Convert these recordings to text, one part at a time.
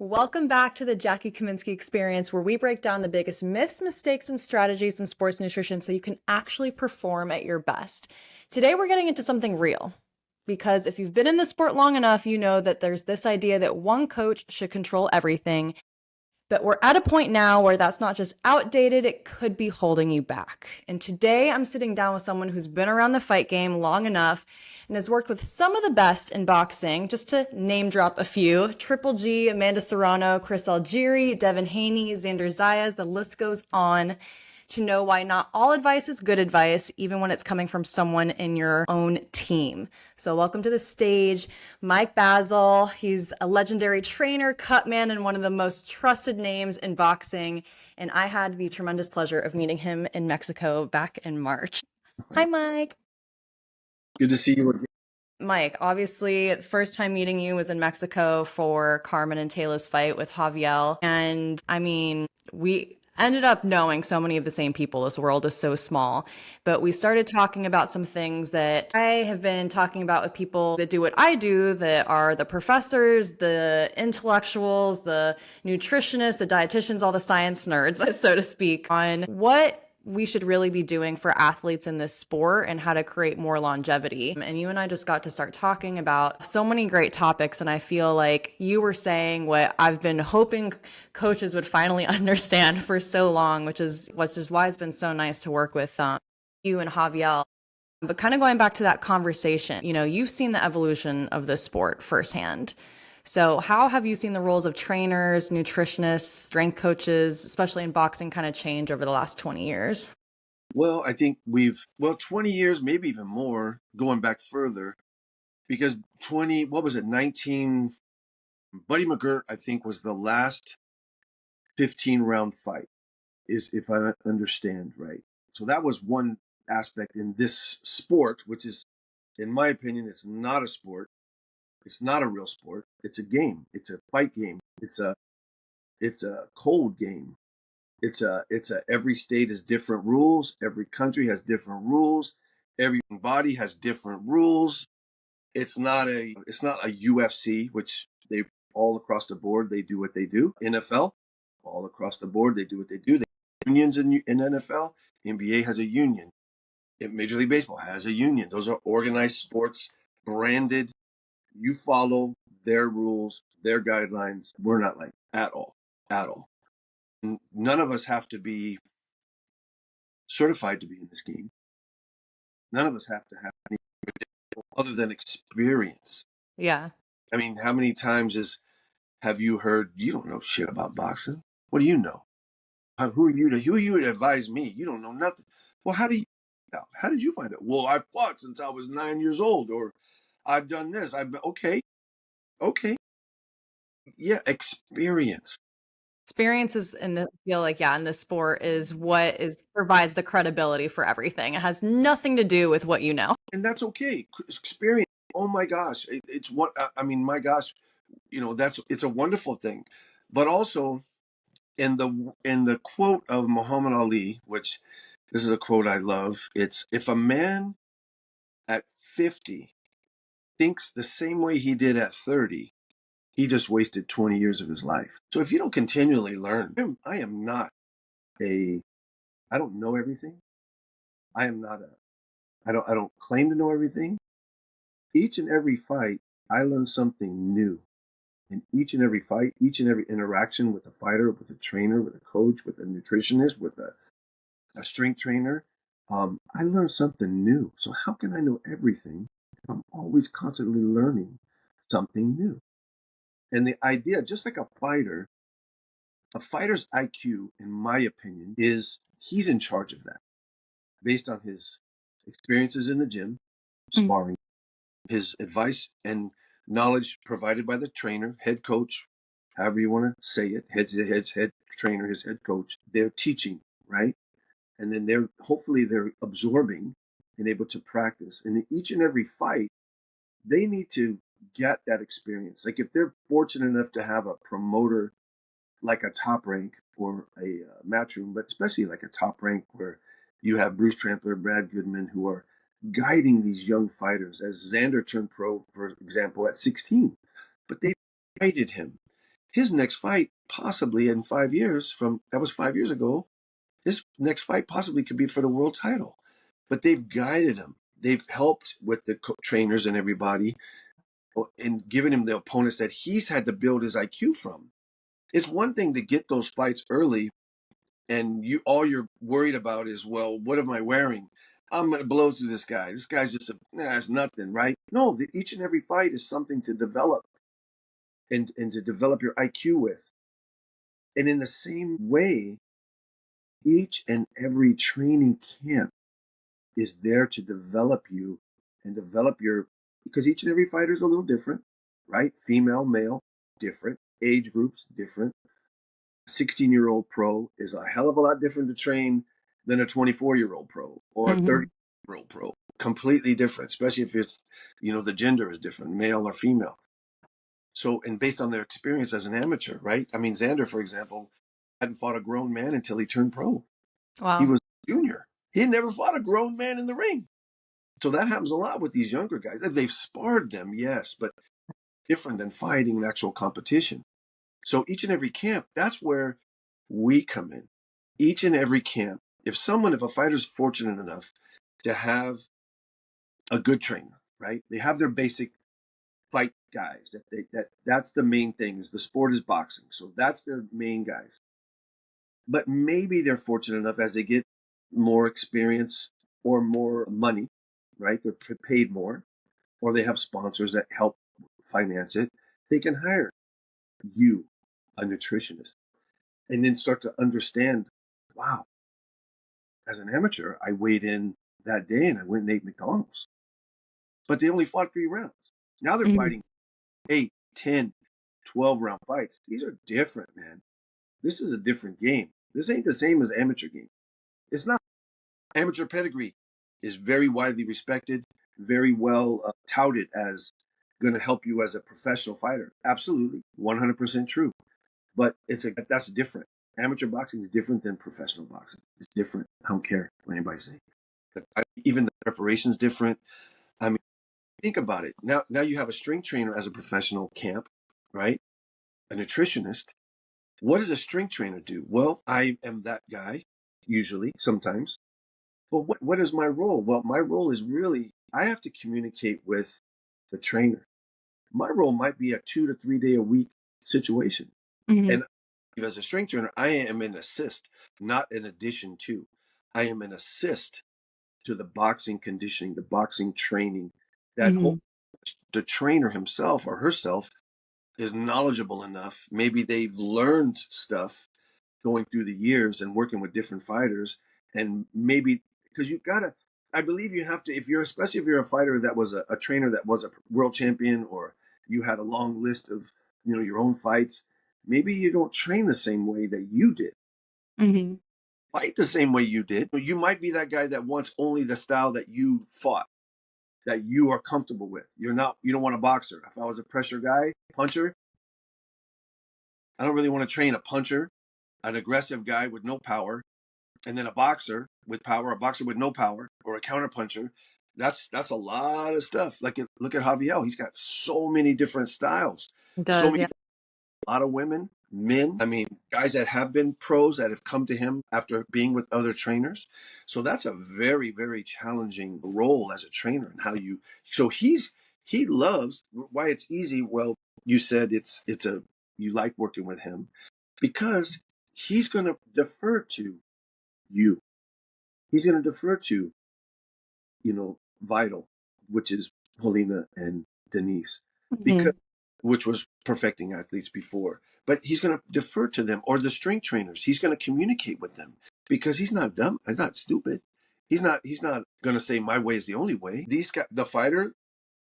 Welcome back to the Jackie Kaminski Experience, where we break down the biggest myths, mistakes, and strategies in sports nutrition so you can actually perform at your best. Today, we're getting into something real. Because if you've been in the sport long enough, you know that there's this idea that one coach should control everything. But we're at a point now where that's not just outdated, it could be holding you back. And today I'm sitting down with someone who's been around the fight game long enough and has worked with some of the best in boxing, just to name drop a few: Triple G, Amanda Serrano, Chris Algieri, Devin Haney, Xander Zayas, the list goes on, to know why not all advice is good advice, even when it's coming from someone in your own team. So welcome to the stage, Mike Bazzel. He's a legendary trainer, cutman, and one of the most trusted names in boxing. And I had the tremendous pleasure of meeting him in Mexico back in March. Hi, Mike. Good to see you again. Mike, obviously, the first time meeting you was in Mexico for Carmen and Taylor's fight with Javier. And I mean, we ended up knowing so many of the same people. This world is so small. But we started talking about some things that I have been talking about with people that do what I do, that are the professors, the intellectuals, the nutritionists, the dietitians, all the science nerds, so to speak, on what we should really be doing for athletes in this sport and how to create more longevity. And you and I just got to start talking about so many great topics. And I feel like you were saying what I've been hoping coaches would finally understand for so long, which is why it's been so nice to work with you and Javier. But kind of going back to that conversation, you've seen the evolution of this sport firsthand. So how have you seen the roles of trainers, nutritionists, strength coaches, especially in boxing, kind of change over the last 20 years? Well, I think 20 years, maybe even more, going back further, because 19, Buddy McGirt, I think, was the last 15-round fight, if I understand right. So that was one aspect in this sport, which is, in my opinion, it's not a sport. It's not a real sport. It's a game. It's a fight game. It's a cold game. It's a every state has different rules. Every country has different rules. Every body has different rules. It's not a UFC, which they all across the board they do what they do. NFL, all across the board they do what they do. They have unions in NFL. NBA has a union. Major League Baseball has a union. Those are organized sports, branded. You follow their rules, their guidelines. We're not like at all. None of us have to be certified to be in this game. None of us have to have anything other than experience. Yeah. I mean, how many times have you heard, you don't know shit about boxing? What do you know? Who are you to advise me? You don't know nothing. Well, how did you find out? Well, I've fought since I was 9 years old, or I've done this. Okay. Yeah, experience. Experiences in the feel like, yeah, in the sport is what provides the credibility for everything. It has nothing to do with what you know. And that's okay. Experience. Oh my gosh. It's what, I mean, my gosh, it's a wonderful thing. But also in the quote of Muhammad Ali, which this is a quote I love. It's, if a man at 50 thinks the same way he did at 30, he just wasted 20 years of his life. So if you don't continually learn, I don't know everything. I don't claim to know everything. Each and every fight, I learn something new. In each and every fight, each and every interaction with a fighter, with a trainer, with a coach, with a nutritionist, with a strength trainer, I learn something new. So how can I know everything if I'm always constantly learning something new? And the idea, just like a fighter's IQ, in my opinion, is he's in charge of that based on his experiences in the gym, sparring, his advice and knowledge provided by the trainer, head coach, however you want to say it, head trainer, his head coach. They're teaching, right? And then they're absorbing and able to practice. And in each and every fight, they need to get that experience. Like if they're fortunate enough to have a promoter like a Top Rank or a Matchroom, but especially like a Top Rank where you have Bruce Trampler, Brad Goodman, who are guiding these young fighters. As Xander turned pro, for example, at 16, but they guided him. his next fight, possibly in 5 years that was 5 years ago, his next fight possibly could be for the world title. But they've guided him. They've helped with the trainers and everybody and given him the opponents that he's had to build his IQ from. It's one thing to get those fights early and all you're worried about is, well, what am I wearing? I'm going to blow through this guy. This guy's just it's nothing, right? No, each and every fight is something to develop and to develop your IQ with. And in the same way, each and every training camp is there to develop you and develop because each and every fighter is a little different, right? Female, male, different. Age groups, different. 16-year-old pro is a hell of a lot different to train than a 24-year-old pro or a 30-year-old pro. Completely different, especially if it's, the gender is different, male or female. So, and based on their experience as an amateur, right? I mean, Xander, for example, hadn't fought a grown man until he turned pro. Wow. He was junior. He had never fought a grown man in the ring. So that happens a lot with these younger guys. They've sparred them, yes, but different than fighting an actual competition. So each and every camp, that's where we come in. Each and every camp, if a fighter's fortunate enough to have a good trainer, right? They have their basic fight guys. That's the main thing. Is the sport is boxing, so that's their main guys. But maybe they're fortunate enough as they get more experience or more money, right? They're paid more, or they have sponsors that help finance it. They can hire you, a nutritionist, and then start to understand, wow, as an amateur, I weighed in that day and I went and ate McDonald's. But they only fought 3 rounds. Now they're fighting 8, 10, 12-round fights. These are different, man. This is a different game. This ain't the same as amateur game. It's not. Amateur pedigree is very widely respected, very well touted as going to help you as a professional fighter. Absolutely, 100% true. But that's different. Amateur boxing is different than professional boxing. It's different. I don't care what anybody say. Even the preparation is different. I mean, think about it. Now you have a strength trainer as a professional camp, right? A nutritionist. What does a strength trainer do? Well, I am that guy, usually, sometimes. But what is my role? Well, my role is really, I have to communicate with the trainer. My role might be a 2 to 3 day a week situation. And as a strength trainer, I am an assist, not an addition to. I am an assist to the boxing conditioning, the boxing training. The trainer himself or herself is knowledgeable enough. Maybe they've learned stuff going through the years and working with different fighters. And maybe because I believe you have to, especially if you're a fighter that was a trainer that was a world champion, or you had a long list of, your own fights, maybe you don't train the same way that you did. Fight the same way you did. You might be that guy that wants only the style that you fought, that you are comfortable with. You don't want a boxer. If I was a pressure guy, puncher, I don't really want to train a puncher, an aggressive guy with no power, and then a boxer with power, a boxer with no power, or a counter puncher. That's a lot of stuff. Look at Javier. He's got so many different styles. It does, yeah. A lot of women, men. I mean, guys that have been pros that have come to him after being with other trainers. So that's a very, very challenging role as a trainer. And he loves why it's easy. Well, you said you like working with him because he's going to defer to you. He's going to defer to, Vital, which is Paulina and Denise, because which was perfecting athletes before. But he's going to defer to them, or the strength trainers. He's going to communicate with them because he's not dumb. He's not stupid. He's not going to say my way is the only way. These guys, the fighter,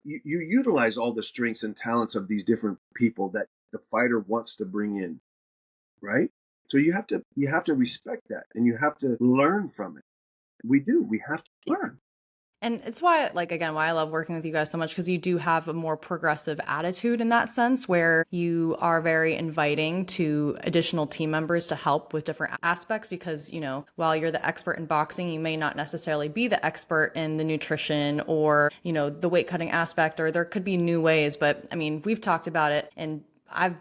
you utilize all the strengths and talents of these different people that the fighter wants to bring in, right? So you have to respect that, and you have to learn from it. We have to learn. And it's why I love working with you guys so much, because you do have a more progressive attitude in that sense, where you are very inviting to additional team members to help with different aspects, because, while you're the expert in boxing, you may not necessarily be the expert in the nutrition or, the weight cutting aspect, or there could be new ways. But I mean, we've talked about it, and I've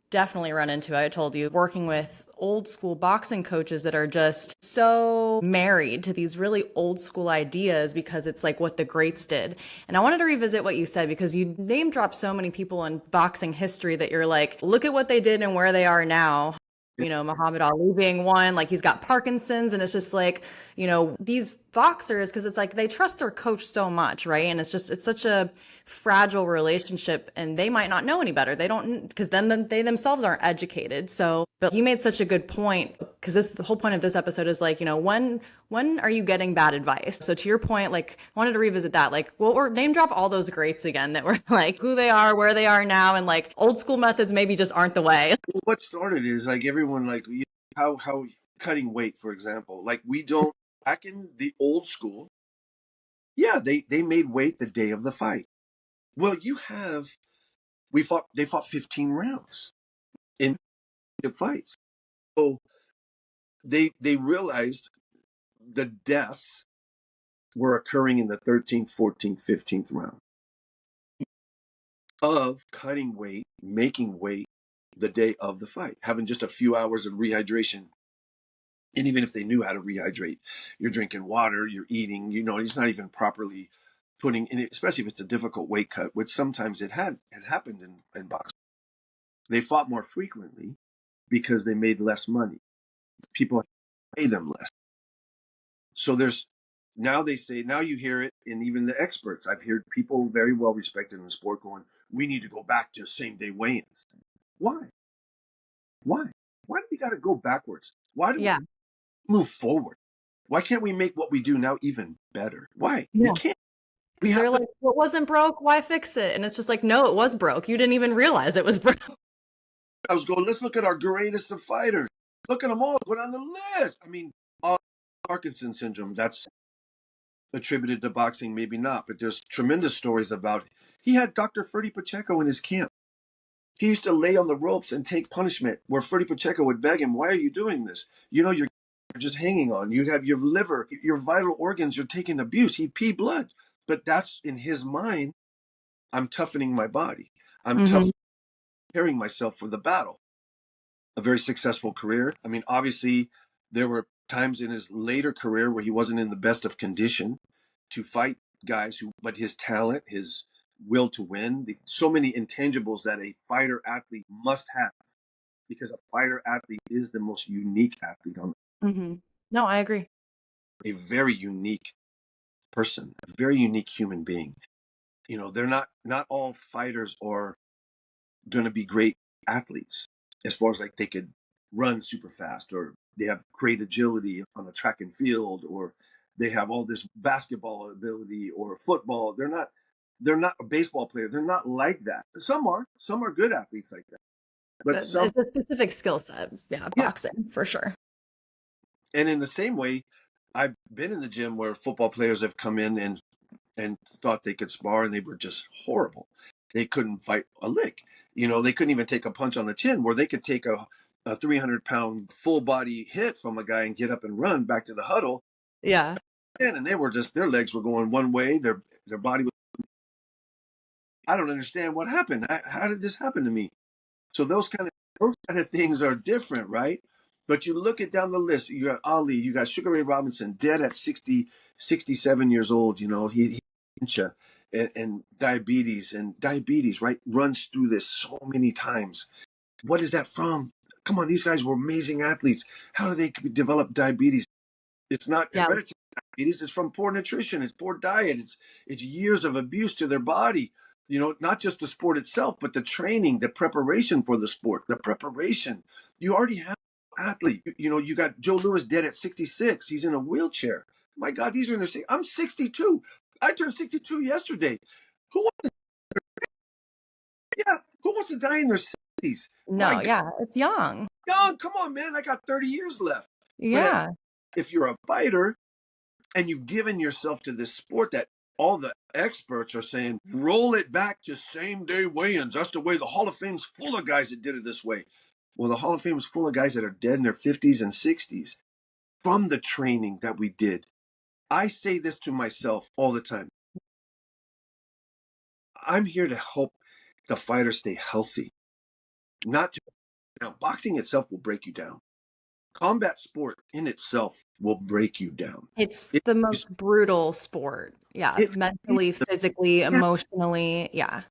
definitely run into it. I told you, working with old school boxing coaches that are just so married to these really old school ideas because it's like what the greats did. And I wanted to revisit what you said because you name dropped so many people in boxing history that you're like, look at what they did and where they are now. You know, Muhammad Ali being one, like he's got Parkinson's, and it's just like, you know, these boxers, because it's like they trust their coach so much, right? And it's just, it's such a fragile relationship, and they might not know any better. They don't, because then they themselves aren't educated. So, but you made such a good point, because this, the whole point of this episode is like, you know, when are you getting bad advice? So to your point, like, I wanted to revisit that, like, well, or name drop all those greats again that were like who they are, where they are now, and like old school methods maybe just aren't the way. What started is like everyone, like how cutting weight, for example, like we don't, back in the old school, yeah, they made weight the day of the fight. Well, they fought 15 rounds in the fights. So they realized the deaths were occurring in the 13th, 14th, 15th round of cutting weight, making weight the day of the fight, having just a few hours of rehydration. And even if they knew how to rehydrate, you're drinking water, you're eating, you know, he's not even properly putting in it, especially if it's a difficult weight cut, which sometimes it happened in boxing. They fought more frequently because they made less money. People pay them less. So now they say, now you hear it, and even the experts, I've heard people very well respected in the sport going, we need to go back to same day weigh-ins. Why? Why? Why do we got to go backwards? Why do we Yeah. move forward? Why can't we make what we do now even better? Why? We Yeah. can't. We Because have they're to. like, what wasn't broke? Why fix it? And it's just like, no, it was broke. You didn't even realize it was broke. I was going, let's look at our greatest of fighters. Look at them all. Go down the list. I mean, Parkinson's syndrome, that's attributed to boxing, maybe not, but there's tremendous stories about. He had Dr. Ferdy Pacheco in his camp. He used to lay on the ropes and take punishment where Ferdy Pacheco would beg him, why are you doing this? You know, you're just hanging on. You have your liver, your vital organs, you're taking abuse. He'd pee blood. But that's in his mind, I'm toughening my body. I'm Mm-hmm. preparing myself for the battle. A very successful career. I mean, obviously, there were times in his later career where he wasn't in the best of condition to fight guys but his talent, his will to win, so many intangibles that a fighter athlete must have, because a fighter athlete is the most unique athlete on, Mm-hmm. No, I agree. a very unique person, a very unique human being. You know, they're not all fighters are going to be great athletes as far as like they could run super fast, or they have great agility on the track and field, or they have all this basketball ability or football. They're not a baseball player. They're not like that. Some are good athletes like that, but But some, it's a specific skill set. Yeah, yeah. boxing for sure. And in the same way, I've been in the gym where football players have come in and thought they could spar, and they were just horrible. They couldn't fight a lick. You know, they couldn't even take a punch on the chin, where they could take a 300-pound full body hit from a guy and get up and run back to the huddle. Yeah. And they were just, their legs were going one way. Their body was, I don't understand what happened. How did this happen to me? So those kind of things are different, right? But you look at down the list, you got Ali, you got Sugar Ray Robinson, dead at 60, 67 years old. You know, he dementia and diabetes, right? Runs through this so many times. What is that from? Come on, these guys were amazing athletes. How do they develop diabetes? It's not Yeah. hereditary diabetes. It's from poor nutrition. It's poor diet. It's years of abuse to their body. You know, not just the sport itself, but the training, the preparation for the sport, the preparation. You already have an athlete. You know, you got Joe Louis dead at 66. He's in a wheelchair. My God, these are in their. I'm 62. I turned 62 yesterday. Who wants? Yeah, who wants to die in their 60s? My No, God, yeah, it's young. young. Come on, man. I got 30 years left. But Yeah. if you're a fighter and you've given yourself to this sport that all the experts are saying, roll it back to same day weigh-ins. That's the way. The Hall of Fame's full of guys that did it this way. Well, the Hall of Fame is full of guys that are dead in their 50s and 60s from the training that we did. I say this to myself all the time. I'm here to help the fighter stay healthy, not to Now, boxing itself will break you down. Combat sport in itself will break you down. It's It, the most brutal sport. Yeah, it mentally, physically, yeah, emotionally. Yeah.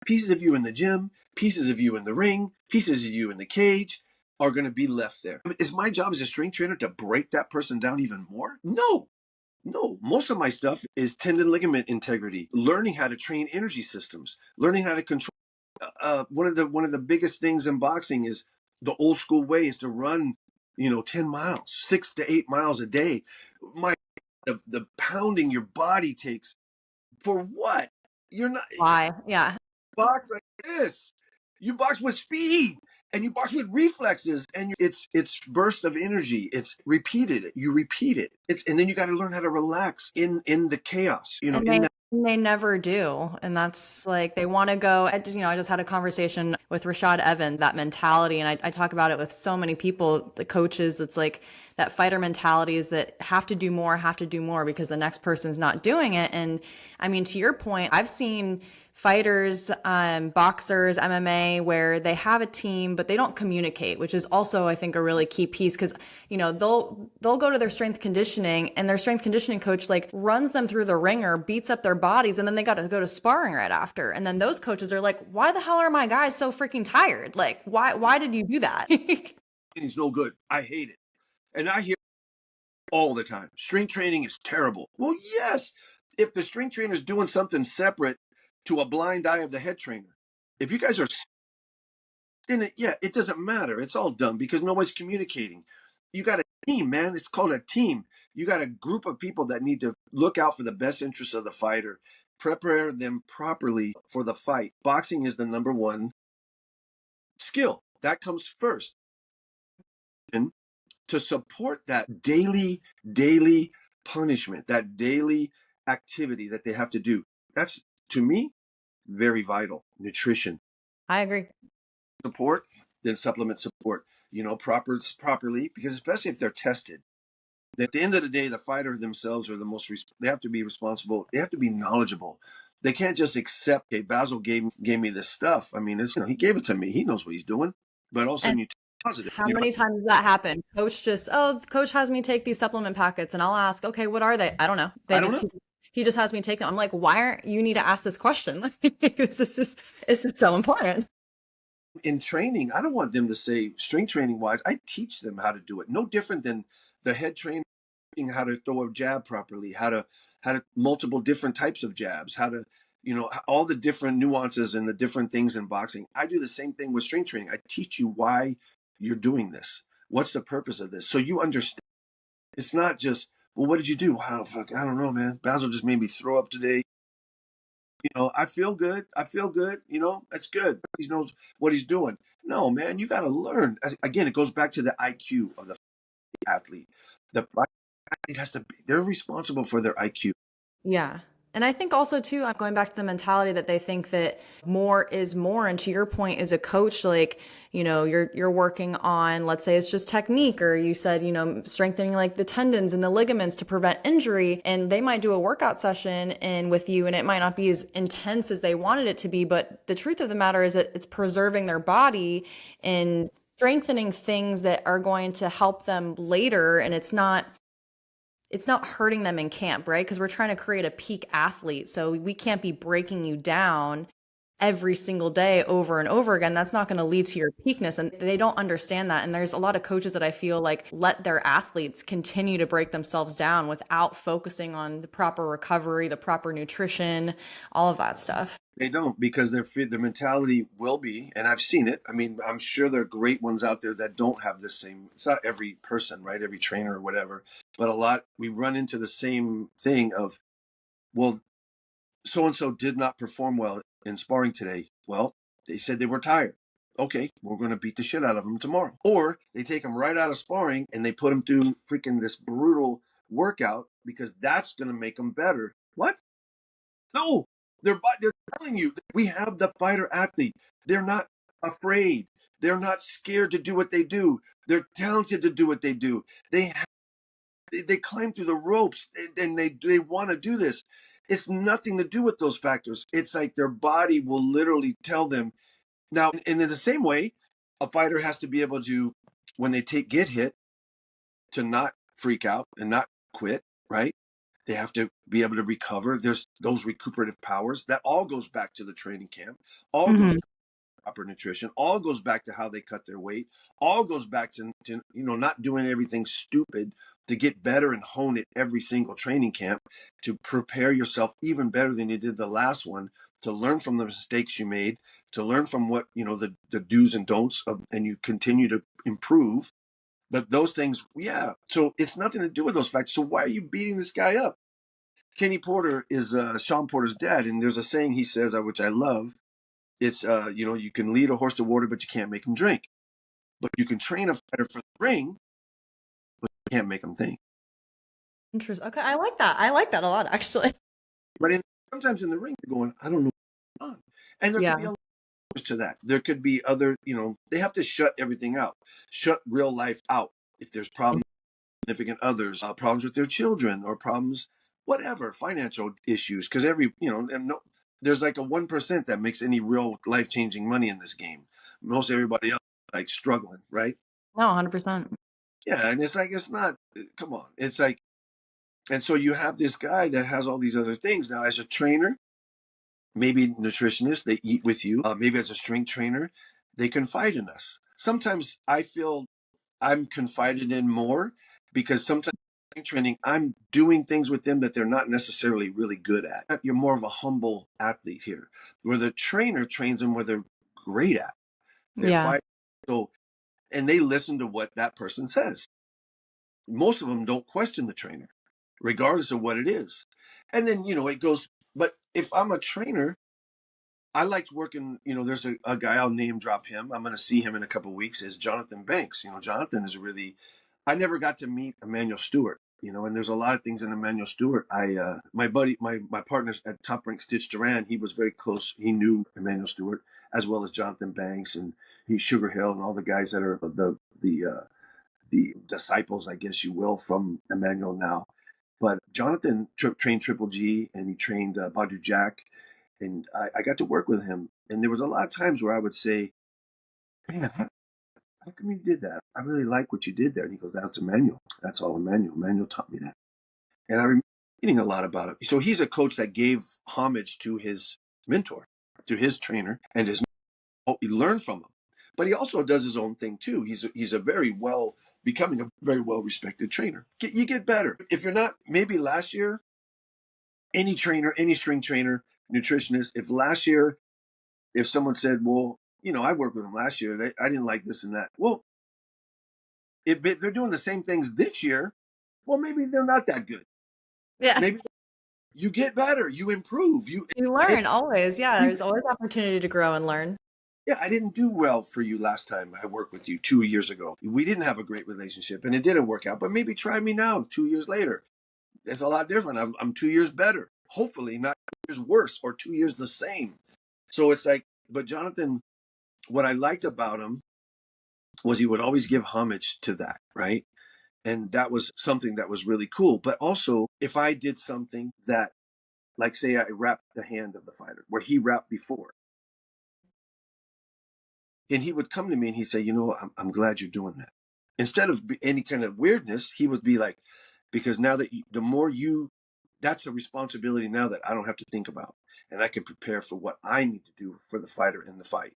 pieces of you in the gym, pieces of you in the ring, pieces of you in the cage are going to be left there. Is my job as a strength trainer to break that person down even more? No. No, most of my stuff is tendon ligament integrity, learning how to train energy systems, learning how to control. One of the biggest things in boxing is the old school way is to run, 10 miles, 6 to 8 miles a day. My the pounding your body takes for what? You're not Why? Yeah. box like this. You box with speed and you box with reflexes and it's burst of energy. It's repeated. You repeat it. And then you got to learn how to relax in the chaos, And in they that. they never do. And that's like they want to go. I just had a conversation with Rashad Evans, that mentality. And I talk about it with so many people, the coaches. It's like that fighter mentality is that have to do more because the next person's not doing it. And I mean, to your point, I've seen fighters, boxers, MMA, where they have a team, but they don't communicate, which is also, I think, a really key piece because, they'll go to their strength conditioning and their strength conditioning coach like runs them through the ringer, beats up their bodies, and then they got to go to sparring right after. And then those coaches are like, why the hell are my guys so freaking tired? Like, why did you do that? It's no good. I hate it. And I hear all the time, strength training is terrible. Well, yes, if the strength trainer is doing something separate to a blind eye of the head trainer, if you guys are in it, yeah, it doesn't matter. It's all done because nobody's communicating. You got a team, man. It's called a team. You got a group of people that need to look out for the best interests of the fighter, prepare them properly for the fight. Boxing is the number one skill. That comes first. And to support that daily punishment, that daily activity that they have to do, that's, to me, very vital. Nutrition I agree. support, then supplement support, properly, because especially if they're tested. At the end of the day, the fighter themselves are they have to be responsible. They have to be knowledgeable. They can't just accept, okay, Bazzel gave me this stuff. I mean, he gave it to me. He knows what he's doing. But all of a And sudden you take positive. how many times does that happen? Coach has me take these supplement packets, and I'll ask, okay, what are they? I don't know. I don't know. He just has me take them. I'm like, why aren't you need to ask this question? This is so important. In training, I don't want them to say strength training wise. I teach them how to do it. No different than the head trainer how to throw a jab properly, how to multiple different types of jabs, how to all the different nuances and the different things in boxing. I do the same thing with strength training. I teach you why you're doing this. What's the purpose of this? So you understand. It's not just, well, what did you do? Wow, fuck, I don't know, man. Basil just made me throw up today. I feel good. I feel good. That's good. He knows what he's doing. No, man, you got to learn. Again, it goes back to the IQ of the athlete. The athlete has to be, they're responsible for their IQ. Yeah. And I think also too, I'm going back to the mentality that they think that more is more. And to your point, as a coach, like, you're working on, let's say it's just technique, or you said, strengthening like the tendons and the ligaments to prevent injury. And they might do a workout session and with you, and it might not be as intense as they wanted it to be. But the truth of the matter is that it's preserving their body and strengthening things that are going to help them later. And it's not hurting them in camp, right? Because we're trying to create a peak athlete. So we can't be breaking you down every single day over and over again. That's not going to lead to your peakness. And they don't understand that. And there's a lot of coaches that I feel like let their athletes continue to break themselves down without focusing on the proper recovery, the proper nutrition, all of that stuff. They don't, because their mentality will be, and I've seen it. I mean, I'm sure there are great ones out there that don't have the same. It's not every person, right? Every trainer or whatever, but a lot, we run into the same thing of, well, so and so did not perform well in sparring today. Well, they said they were tired. Okay, we're going to beat the shit out of them tomorrow. Or they take them right out of sparring and they put them through freaking this brutal workout because that's going to make them better. What? No, they're telling you we have the fighter athlete. They're not afraid. They're not scared to do what they do. They're talented to do what they do. They climb through the ropes and they want to do this. It's nothing to do with those factors. It's like their body will literally tell them. Now, and in the same way, a fighter has to be able to, when they get hit, to not freak out and not quit, right? They have to be able to recover. There's those recuperative powers. That all goes back to the training camp, all goes Hmm. to proper nutrition, all goes back to how they cut their weight, all goes back to not doing everything stupid, to get better and hone it every single training camp, to prepare yourself even better than you did the last one, to learn from the mistakes you made, to learn from what, the do's and don'ts of, and you continue to improve. But those things, yeah. So it's nothing to do with those facts. So why are you beating this guy up? Kenny Porter is Sean Porter's dad, and there's a saying he says, which I love. It's you can lead a horse to water, but you can't make him drink. But you can train a fighter for the ring, but you can't make him think. Interesting. Okay, I like that. I like that a lot, actually. But sometimes in the ring, they're going, I don't know what's going on, and there could Yeah. be a lot to that. There could be other, they have to shut everything out, shut real life out. If there's problems, significant others, problems with their children, or problems, whatever, financial issues, because and no, there's like a 1% that makes any real life changing money in this game. Most everybody else is like struggling, right? No, 100%. Yeah, and it's like it's not. Come on, it's like, and so you have this guy that has all these other things now as a trainer, maybe nutritionist. They eat with you. Maybe as a strength trainer, they confide in us. Sometimes I feel I'm confided in more because sometimes in training, I'm doing things with them that they're not necessarily really good at. You're more of a humble athlete here, where the trainer trains them where they're great at. They're Yeah. fighting. So, and they listen to what that person says. Most of them don't question the trainer, regardless of what it is. And then, it goes, but if I'm a trainer, I liked working, there's a guy, I'll name drop him. I'm going to see him in a couple of weeks, is Jonathan Banks. Jonathan is really, I never got to meet Emmanuel Stewart, and there's a lot of things in Emmanuel Stewart. My buddy, my partner at Top Rank, Stitch Duran, he was very close. He knew Emmanuel Stewart as well as Jonathan Banks, and he's Sugar Hill and all the guys that are the disciples, I guess you will, from Emmanuel now. But Jonathan trained Triple G, and he trained Badu Jack, and I got to work with him. And there was a lot of times where I would say, man, how come you did that? I really like what you did there. And he goes, that's Emmanuel. That's all Emmanuel. Emmanuel taught me that. And I remember reading a lot about it. So he's a coach that gave homage to his mentor, to his trainer, and he learned from him. But he also does his own thing too. He's a becoming a very well respected trainer. You get better. If you're not, maybe last year, any trainer, any strength trainer, nutritionist, if last year, if someone said, well, I worked with them last year, I didn't like this and that. Well, if they're doing the same things this year, well, maybe they're not that good. Yeah. Maybe you get better, you improve, You and learn always. Yeah, you there's always opportunity to grow and learn. yeah, I didn't do well for you last time I worked with you 2 years ago. We didn't have a great relationship and it didn't work out, but maybe try me now 2 years later. It's a lot different. I'm 2 years better. Hopefully not 2 years worse or 2 years the same. So it's like, but Jonathan, what I liked about him was he would always give homage to that, right? And that was something that was really cool. But also, if I did something that, like, say, I wrapped the hand of the fighter where he wrapped before, and he would come to me and he'd say, I'm glad you're doing that. Instead of any kind of weirdness, he would be like, because now that the more that's a responsibility now that I don't have to think about. And I can prepare for what I need to do for the fighter in the fight.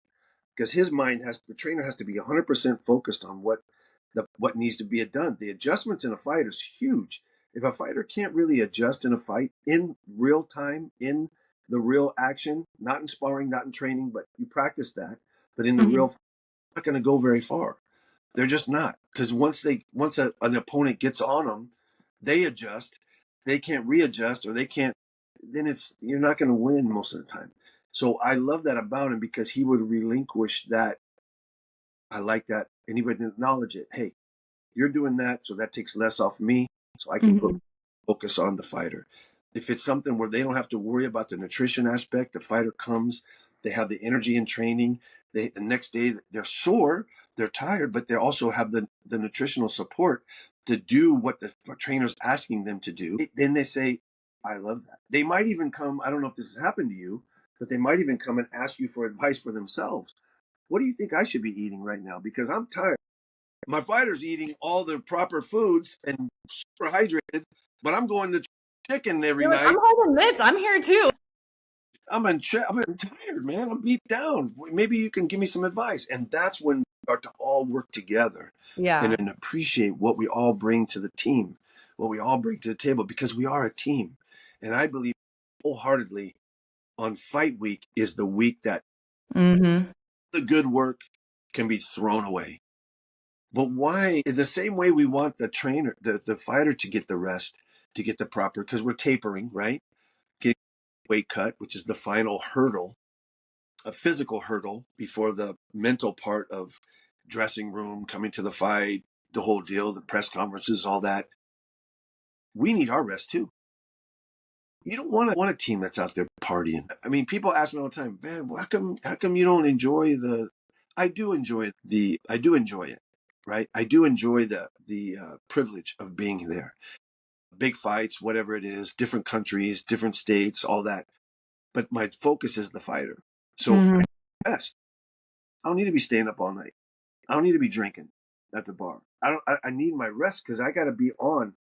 Because the trainer has to be 100% focused on what needs to be done. The adjustments in a fight is huge. If a fighter can't really adjust in a fight in real time, in the real action, not in sparring, not in training, but you practice that, but in the Mhm. real, not going to go very far. They're just not, because an opponent gets on them, they adjust. They can't readjust, or they can't. Then you're not going to win most of the time. So I love that about him because he would relinquish that. I like that, and he would acknowledge it. Hey, you're doing that, so that takes less off me, so I can Mhm. focus on the fighter. If it's something where they don't have to worry about the nutrition aspect, the fighter comes, they have the energy in training. The next day they're sore, they're tired, but they also have the nutritional support to do what the trainer's asking them to do. Then they say, I love that. They might even come, I don't know if this has happened to you, but they might even come and ask you for advice for themselves. what do you think I should be eating right now? Because I'm tired. My fighter's eating all the proper foods and super hydrated, but I'm going to chicken every You're like, I'm night. holding mitts. I'm here too. I'm tired, man. I'm beat down. Maybe you can give me some advice. And that's when we start to all work together Yeah. and appreciate what we all bring to the team, what we all bring to the table, because we are a team. And I believe wholeheartedly on fight week is the week that Mm-hmm. the good work can be thrown away. But why? The same way we want the trainer, the fighter to get the rest, to get the proper, because we're tapering, right? Getting weight cut, which is the final hurdle, a physical hurdle before the mental part of dressing room, coming to the fight, the whole deal, the press conferences, all that. We need our rest too. You don't want a team that's out there partying. I mean, people ask me all the time, man, how come you don't enjoy the? I do enjoy it, right? I do enjoy the privilege of being there. Big fights, whatever it is, different countries, different states, all that. But my focus is the fighter. So Mm-hmm. I rest. I don't need to be staying up all night. I don't need to be drinking at the bar. I need my rest because I got to be on.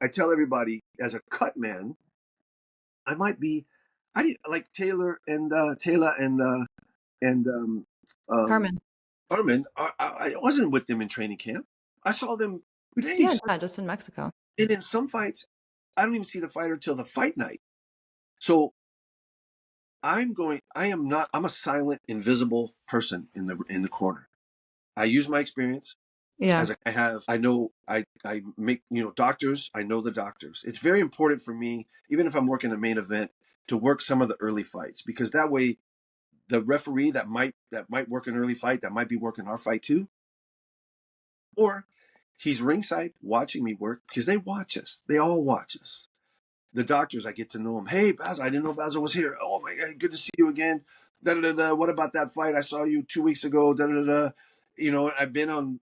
I tell everybody as a cut man, I might be. I did like Taylor and um, Carmen. Armin. I wasn't with them in training camp. I saw them 2 days, Yeah, just in Mexico. and in some fights, I don't even see the fighter till the fight night. So I'm going. I am not. I'm a silent, invisible person in the corner. I use my experience. Yeah. As I know, I make, doctors, I know the doctors. It's very important for me, even if I'm working a main event, to work some of the early fights, because that way the referee that might work an early fight, that might be working our fight too, or he's ringside watching me work, because they watch us. They all watch us. The doctors, I get to know them. Hey, Bazzel, I didn't know Bazzel was here. Oh my God, good to see you again. Da, da, da, da. What about that fight? I saw you 2 weeks ago. Da, da, da, da. I've been on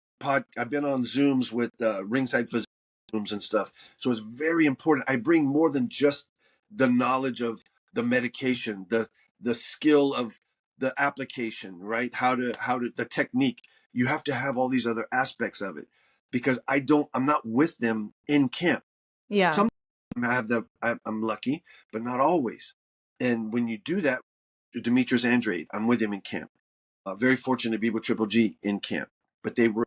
Zooms with ringside physicians and stuff. So it's very important. I bring more than just the knowledge of the medication, the skill of the application, right? How to the technique. You have to have all these other aspects of it, because I'm not with them in camp. Yeah. Some I'm lucky, but not always. And when you do that, Demetrius Andrade, I'm with him in camp. Very fortunate to be with Triple G in camp, but they were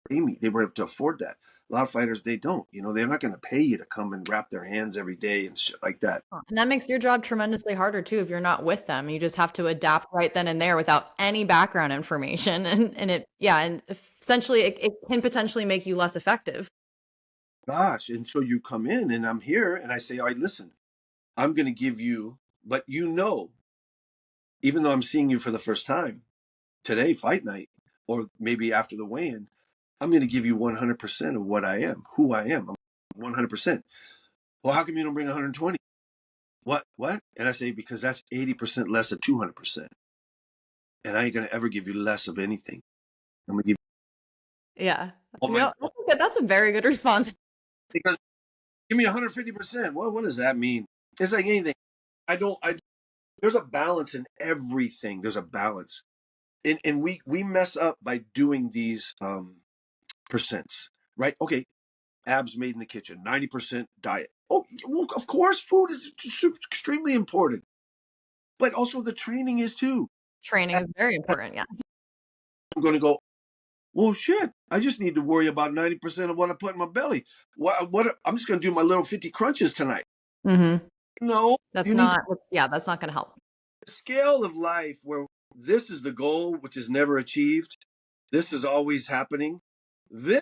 able to afford that. A lot of fighters, they don't. They're not going to pay you to come and wrap their hands every day and shit like that. And that makes your job tremendously harder too if you're not with them. You just have to adapt right then and there without any background information. And essentially it can potentially make you less effective. Gosh, and so you come in, and I'm here, and I say, all right, listen, I'm going to give you, but even though I'm seeing you for the first time today, fight night, or maybe after the weigh-in, I'm going to give you 100% of what I am, who I am. I'm 100%. Well, how come you don't bring 120? What? And I say, because that's 80% less than 200%. And I ain't going to ever give you less of anything. I'm going to give Yeah. you all my, That's a very good response. because give me 150%. What does that mean? It's like anything. There's a balance in everything. There's a balance. And we mess up by doing these percents, right? Okay, abs made in the kitchen, 90% diet. Oh, well, of course, food is extremely important, but also the training is too. Training is very important. Yeah. I'm going to go, well, shit, I just need to worry about 90% of what I put in my belly. I'm just going to do my little 50 crunches tonight. Mm-hmm. No, That's you need not, yeah, that's not going to help. a scale of life where this is the goal, which is never achieved. This is always happening. This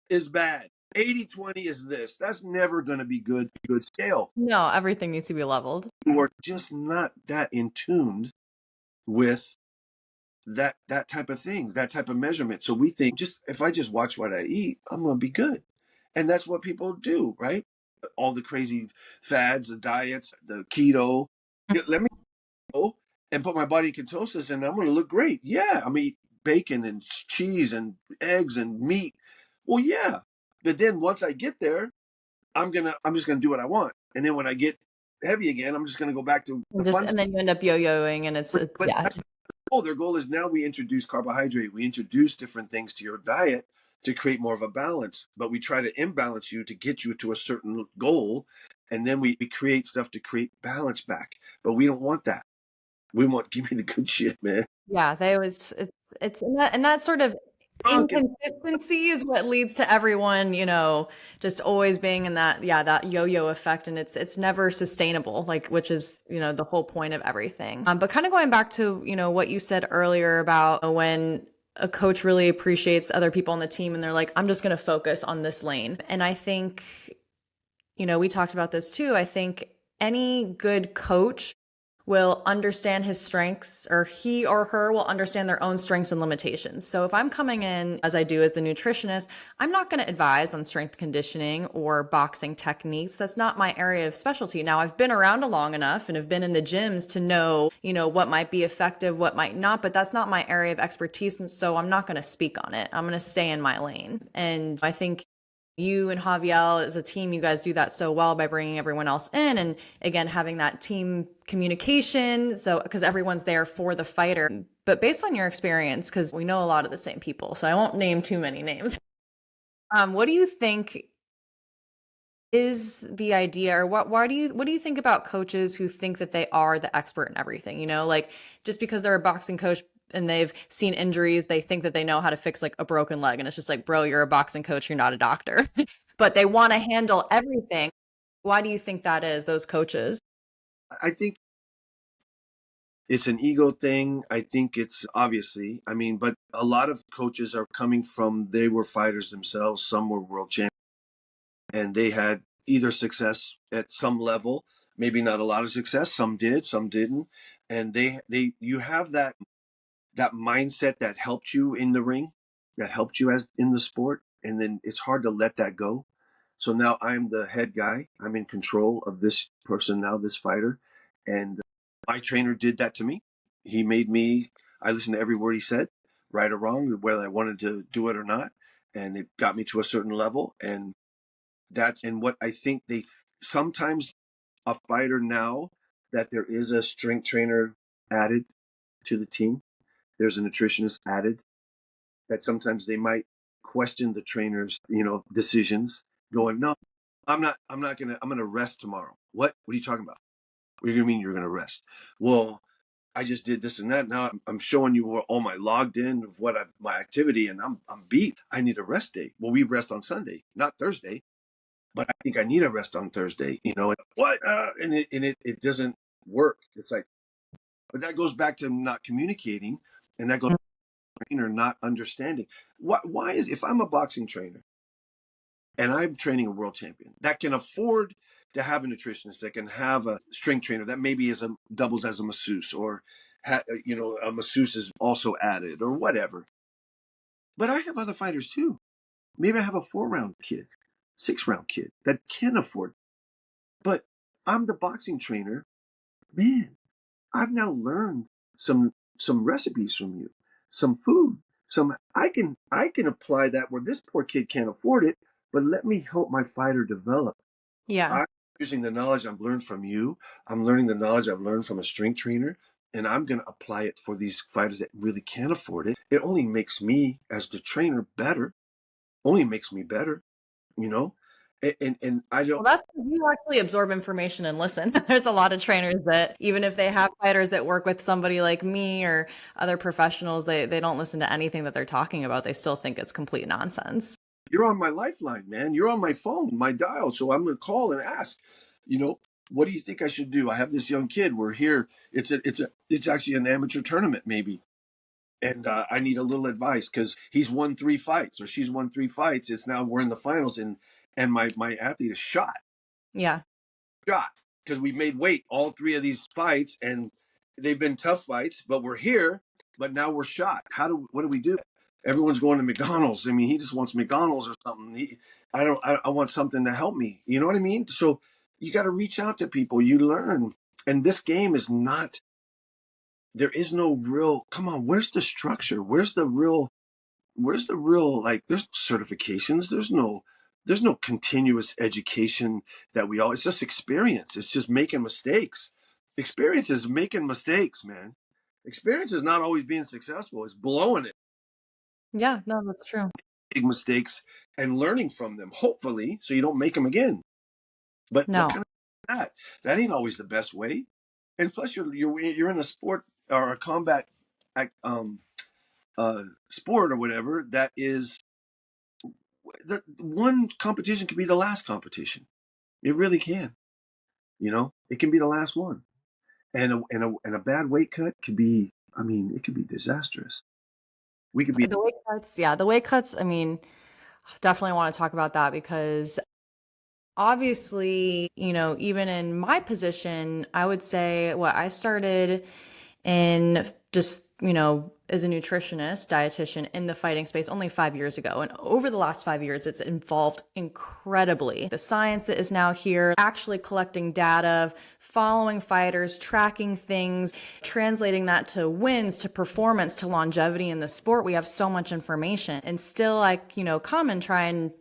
is bad. 80-20 is this. That's never going to be good scale. No, everything needs to be leveled. You are just not that in tune with that type of thing, that type of measurement. So we think, just if I just watch what I eat, I'm going to be good. And that's what people do, right? All the crazy fads, the diets, the keto. Let me go and put my body in ketosis and I'm going to look great. Yeah, I'm going to eat bacon and cheese and eggs and meat. Well, yeah. But then once I get there, I'm just gonna do what I want. And then when I get heavy again, I'm just gonna go back to the fun And then you end up yo-yoing and it's stuff. But yeah. that's the Their goal is now we introduce carbohydrate, we introduce different things to your diet to create more of a balance, but we try to imbalance you to get you to a certain goal, and then we create stuff to create balance back. But we don't want that. We want, give me the good shit, man. Yeah, they always it's and that sort of Drunk and inconsistency is what leads to everyone, just always being in that, yeah, that yo-yo effect, and it's never sustainable, like, which is, the whole point of everything. But kind of going back to, what you said earlier about when a coach really appreciates other people on the team and they're like, I'm just going to focus on this lane. And I think, we talked about this too. I think any good coach will understand his strengths, or he or her will understand their own strengths and limitations. So if I'm coming in as I do as the nutritionist, I'm not going to advise on strength conditioning or boxing techniques. That's not my area of specialty. Now, I've been around long enough and have been in the gyms to know, what might be effective, what might not, but that's not my area of expertise. And so I'm not going to speak on it. I'm going to stay in my lane. And I think you and Javier as a team, you guys do that so well by bringing everyone else in, and again having that team communication, so because everyone's there for the fighter. But based on your experience, because we know a lot of the same people, so I won't name too many names, what do you think is the idea, or what do you think about coaches who think that they are the expert in everything? Like, just because they're a boxing coach and they've seen injuries, they think that they know how to fix like a broken leg, and it's just like, bro, you're a boxing coach, you're not a doctor. But they want to handle everything. Why do you think that is, those coaches? I think it's an ego thing. I think it's obviously, but a lot of coaches are coming from, they were fighters themselves. Some were world champions and they had either success at some level, maybe not a lot of success. Some did, some didn't. And you have that mindset that helped you in the ring, that helped you as in the sport. And then it's hard to let that go. So now I'm the head guy. I'm in control of this person now, this fighter. And my trainer did that to me. He made me, I listened to every word he said, right or wrong, whether I wanted to do it or not. And it got me to a certain level. And what I think sometimes a fighter now that there is a strength trainer added to the team, there's a nutritionist added, that sometimes they might question the trainer's, decisions, going, no, I'm gonna rest tomorrow. What are you talking about? What do you mean you're gonna rest? Well, I just did this and that. Now I'm showing you all my logged in of my activity, and I'm beat. I need a rest day. Well, we rest on Sunday, not Thursday, but I think I need a rest on Thursday. What? And it doesn't work. It's like, but that goes back to not communicating, and that goes to the trainer not understanding. Why is, if I'm a boxing trainer and I'm training a world champion that can afford to have a nutritionist, that can have a strength trainer that maybe doubles as a masseuse, or a masseuse is also added, or whatever. But I have other fighters too. Maybe I have a 4-round kid, 6-round kid that can afford. But I'm the boxing trainer. Man, I've now learned some recipes from you, some food, I can apply that where this poor kid can't afford it, but let me help my fighter develop. Yeah. I'm using the knowledge I've learned from you. I'm learning the knowledge I've learned from a strength trainer, and I'm going to apply it for these fighters that really can't afford it. It only makes me as the trainer better. Only makes me better, you know? And I Well, don't, that's because you actually absorb information and listen. There's a lot of trainers that, even if they have fighters that work with somebody like me or other professionals, they don't listen to anything that they're talking about. They still think it's complete nonsense. you're on my lifeline, man. You're on my phone, my dial. So I'm going to call and ask, you know, what do you think I should do? I have this young kid. We're here. It's actually an amateur tournament, maybe. And I need a little advice because he's won 3 fights, or she's won 3 fights. It's now we're in the finals, and my athlete is Yeah. shot because we've made weight all 3 of these fights, and they've been tough fights. But we're here, but now we're shot. What do we do? Everyone's going to McDonald's. I mean, he just wants McDonald's or something. I want something to help me. You know what I mean? So you got to reach out to people. You learn, and this game is not. There is no real. Come on, where's the structure? Where's the real, like, there's certifications, there's no continuous education that it's just experience, it's just making mistakes. Experience is making mistakes, man. Experience is not always being successful. It's blowing it, Yeah, no, that's true. big mistakes, and learning from them, hopefully, so you don't make them again. But what No. kind of that? That ain't always the best way. And plus, you're in a sport or a combat sport or whatever that is the one competition could be the last competition. It really can. It can be the last one, and a bad weight cut could be. I mean, it could be disastrous. We could be. The weight cuts, yeah, the weight cuts, I mean, definitely want to talk about that because obviously, even in my position, I would say what I started in just, as a nutritionist, dietitian in the fighting space only 5 years ago. And over the last 5 years, it's evolved incredibly. The science that is now here, actually collecting data, following fighters, tracking things, translating that to wins, to performance, to longevity in the sport. We have so much information and still come and try and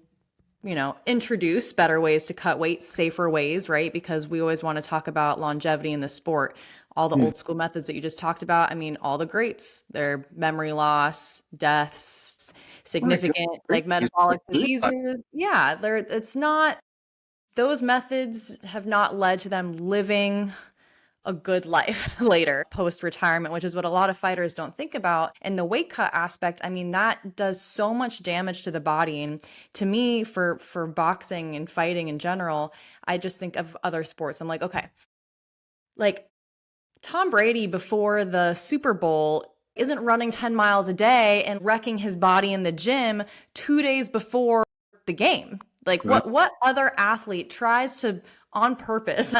introduce better ways to cut weight, safer ways, right? Because we always want to talk about longevity in the sport. All the old school methods that you just talked about, I mean, all the greats, their memory loss, deaths, Right. significant Great. metabolic diseases. Yeah, it's not, those methods have not led to them living a good life later post retirement, which is what a lot of fighters don't think about. And the weight cut aspect, I mean, that does so much damage to the body. And to me, for boxing and fighting in general, I just think of other sports. I'm like, okay, like Tom Brady before the Super Bowl isn't running 10 miles a day and wrecking his body in the gym 2 days before the game. Like Right. what other athlete tries to on purpose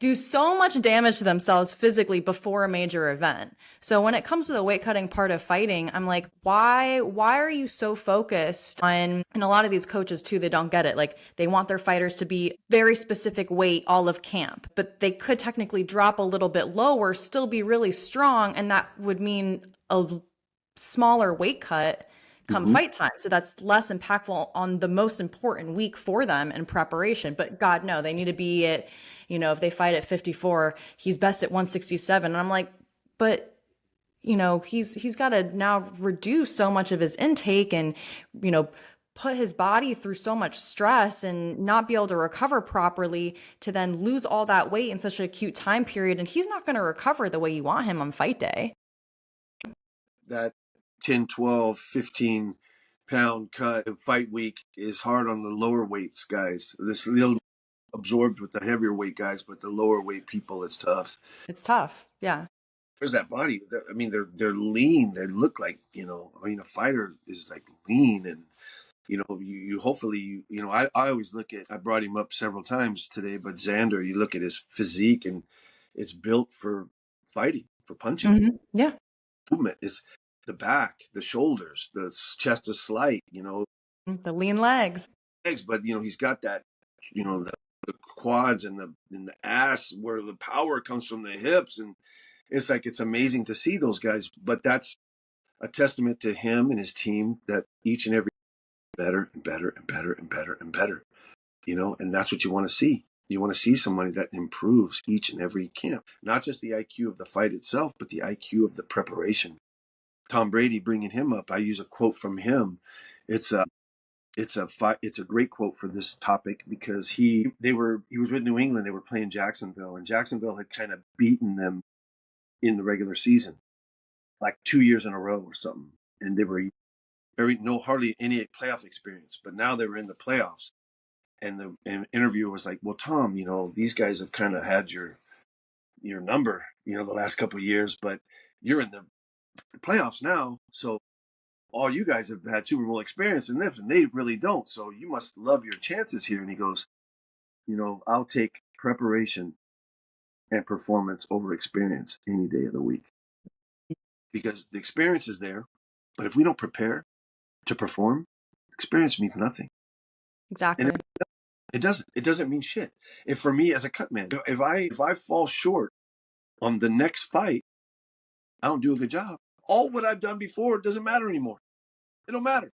do so much damage to themselves physically before a major event? So when it comes to the weight cutting part of fighting, I'm like, why are you so focused on, and a lot of these coaches too, they don't get it. Like they want their fighters to be very specific weight all of camp, but they could technically drop a little bit lower, still be really strong, and that would mean a smaller weight cut come Mhm. fight time. So that's less impactful on the most important week for them in preparation. But God, no, they need to be at, if they fight at 54, he's best at 167. And I'm like, but he's got to now reduce so much of his intake and, put his body through so much stress and not be able to recover properly to then lose all that weight in such an acute time period. And he's not going to recover the way you want him on fight day. That 10, 12, 15 pound cut in fight week is hard on the lower weights guys. This little absorbed with the heavier weight guys, but the lower weight people, it's tough. It's tough. Yeah. There's that body. I mean, they're lean. They look like, I mean, a fighter is like lean, and you hopefully I always look at. I brought him up several times today, but Xander, you look at his physique, and it's built for fighting, for punching. Yeah. Movement is the back, the shoulders, the chest is slight, The lean legs. legs, but he's got that, the quads and the ass where the power comes from the hips, and it's like it's amazing to see those guys. But that's a testament to him and his team that each and every better and better and better and better and better, and that's what you want to see. You want to see somebody that improves each and every camp, not just the IQ of the fight itself, but the IQ of the preparation. Tom Brady, bringing him up, I use a quote from him. It's a it's a great quote for this topic because he was with New England. They were playing Jacksonville, and Jacksonville had kind of beaten them in the regular season, like 2 years in a row or something. And they were hardly any playoff experience, but now they were in the playoffs. And the interviewer was like, "Well, Tom, these guys have kind of had your number, the last couple of years, but you're in the playoffs now, so all you guys have had Super Bowl experience in this, and they really don't. So you must love your chances here." And he goes, "I'll take preparation and performance over experience any day of the week because the experience is there. But if we don't prepare to perform, experience means nothing. And Exactly. it doesn't. It doesn't mean shit. If for me as a cut man, if I fall short on the next fight, I don't do a good job. All what I've done before doesn't matter anymore. It don't matter.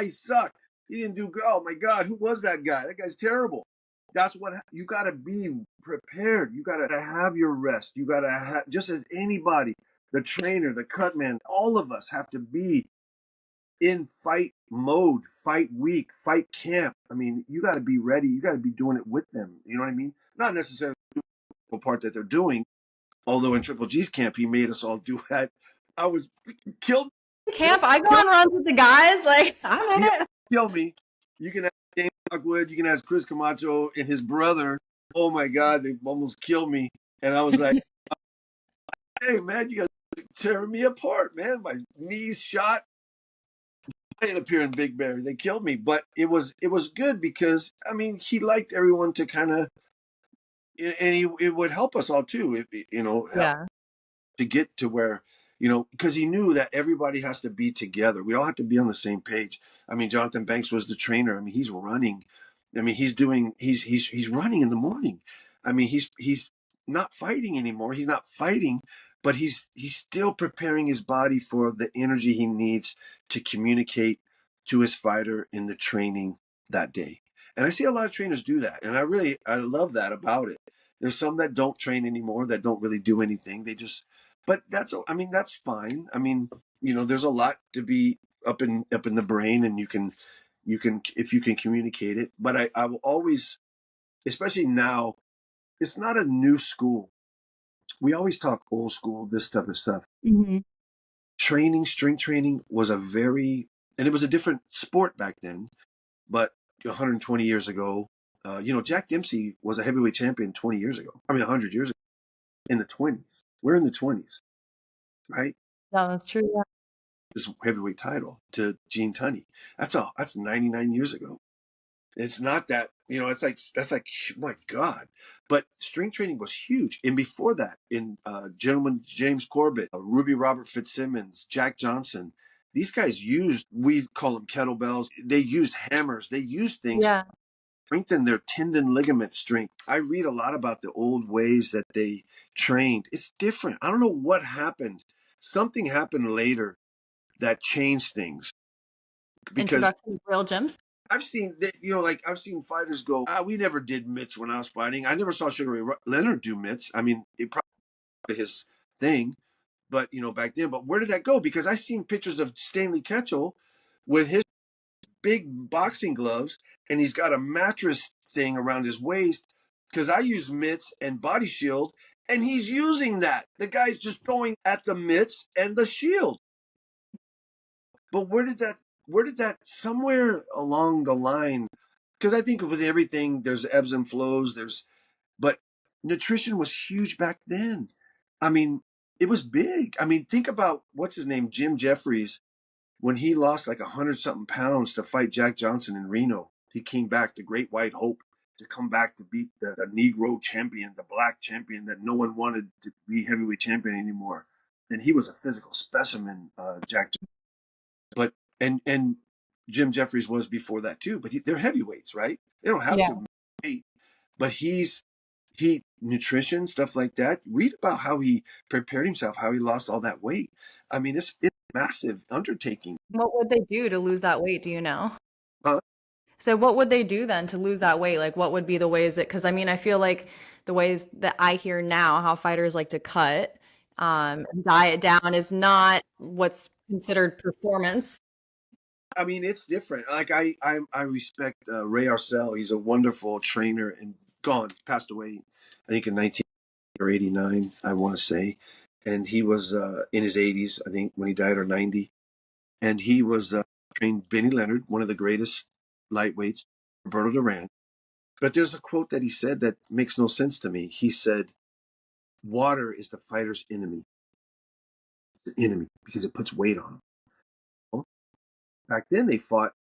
He sucked. He didn't do good. Oh my God, who was that guy? That guy's terrible. That's what you got to be prepared. You got to have your rest. You got to have, just as anybody, the trainer, the cutman, all of us have to be in fight mode, fight week, fight camp. I mean, you got to be ready. You got to be doing it with them. You know what I mean? Not necessarily the part that they're doing. Although in Triple G's camp, he made us all do that. I was freaking killed. Camp, I go on runs with the guys. Like, I'm in He it. killed me. You can ask James Lockwood. You can ask Chris Camacho and his brother. Oh my God, they almost killed me. And I was like, hey man, you guys are tearing me apart, man. My knees shot. I ended up here in Big Bear. They killed me, but it was good because I mean he liked everyone to kind of, and it would help us all too. If, you know, Yeah. to get to where, you know, because he knew that everybody has to be together. We all have to be on the same page. I mean, Jonathan Banks was the trainer. I mean, he's running. I mean, he's running in the morning. I mean, he's not fighting anymore. He's not fighting, but he's still preparing his body for the energy he needs to communicate to his fighter in the training that day. And I see a lot of trainers do that, and I love that about it. There's some that don't train anymore, that don't really do anything. They just, but I mean, that's fine. I mean, you know, there's a lot to be up in the brain, and you can, if you can communicate it. But I will always, especially now, it's not a new school. We always talk old school, this type of stuff. Mm-hmm. Training, strength training was a very, and it was a different sport back then, but 120 years ago, you know, Jack Dempsey was a heavyweight champion 20 years ago. I mean, 100 years ago, in the 20s. We're in the 20s, right? No, that's true. Yeah. This heavyweight title to Gene Tunney. That's 99 years ago. It's not that, you know, that's like, my God. But strength training was huge. And before that, in gentlemen, James Corbett, Ruby Robert Fitzsimmons, Jack Johnson, these guys used, we call them kettlebells. They used hammers. They used things to Yeah. strengthen their tendon ligament strength. I read a lot about the old ways that they trained. It's different. I don't know what happened. Something happened later that changed things because Introduction to real gyms. I've seen that, you know, like I've seen fighters go, we never did mitts when I was fighting. I never saw Sugar Ray Leonard do mitts. I mean, it probably his thing, but you know, back then. But where did that go? Because I've seen pictures of Stanley Ketchel with his big boxing gloves, and he's got a mattress thing around his waist. Because I use mitts and body shield, and he's using that. The guy's just going at the mitts and the shield. But where did that somewhere along the line, because I think with everything there's ebbs and flows, but nutrition was huge back then. I mean, it was big. I mean, think about what's his name, Jim Jeffries, when he lost like 100 something pounds to fight Jack Johnson in Reno. He came back, the great white hope, to come back to beat the Negro champion, the black champion that no one wanted to be heavyweight champion anymore. And he was a physical specimen, Jack. But and Jim Jeffries was before that too. But they're heavyweights, right? They don't have Yeah. to weight. But he nutrition, stuff like that. Read about how he prepared himself, how he lost all that weight. I mean, it's a massive undertaking. What would they do to lose that weight? Do you know? Huh? So what would they do then to lose that weight? Like what would be the ways that, because I mean, I feel like the ways that I hear now how fighters like to cut, diet down is not what's considered performance. I mean, it's different. Like I respect Ray Arcel. He's a wonderful trainer and gone, passed away, I think in 1989, I want to say. And he was in his 80s, I think, when he died, or 90. And he was trained Benny Leonard, one of the greatest lightweights, Roberto Duran. But there's a quote that he said that makes no sense to me. He said, "Water is the fighter's enemy. It's the enemy because it puts weight on them." Well, back then, they fought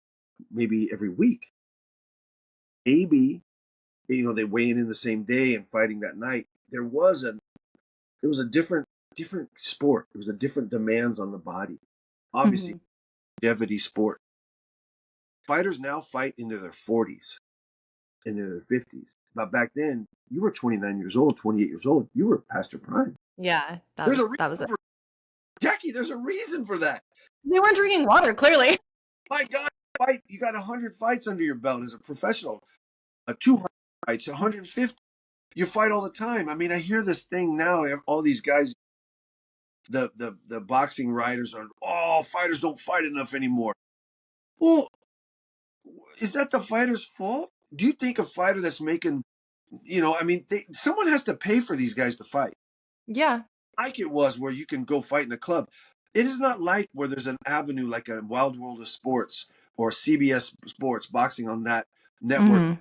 maybe every week. Maybe, you know, they weigh in the same day and fighting that night. There was a different sport. There was a different demands on the body. Obviously, Mhm. longevity sport. Fighters now fight into their 40s, into their 50s. But back then, you were 29 years old, 28 years old. You were past your prime. Yeah, There's a reason that was it. for Jackie. There's a reason for that. They weren't drinking water, clearly. My God, fight! You got 100 fights under your belt as a professional. 200 fights, 150. You fight all the time. I mean, I hear this thing now. All these guys the boxing writers are, oh, fighters don't fight enough anymore. Well, is that the fighter's fault? Do you think a fighter that's making, I mean, someone has to pay for these guys to fight. Yeah. Like it was where you can go fight in a club. It is not like where there's an avenue like a Wild World of Sports or CBS Sports boxing on that network. Hmm.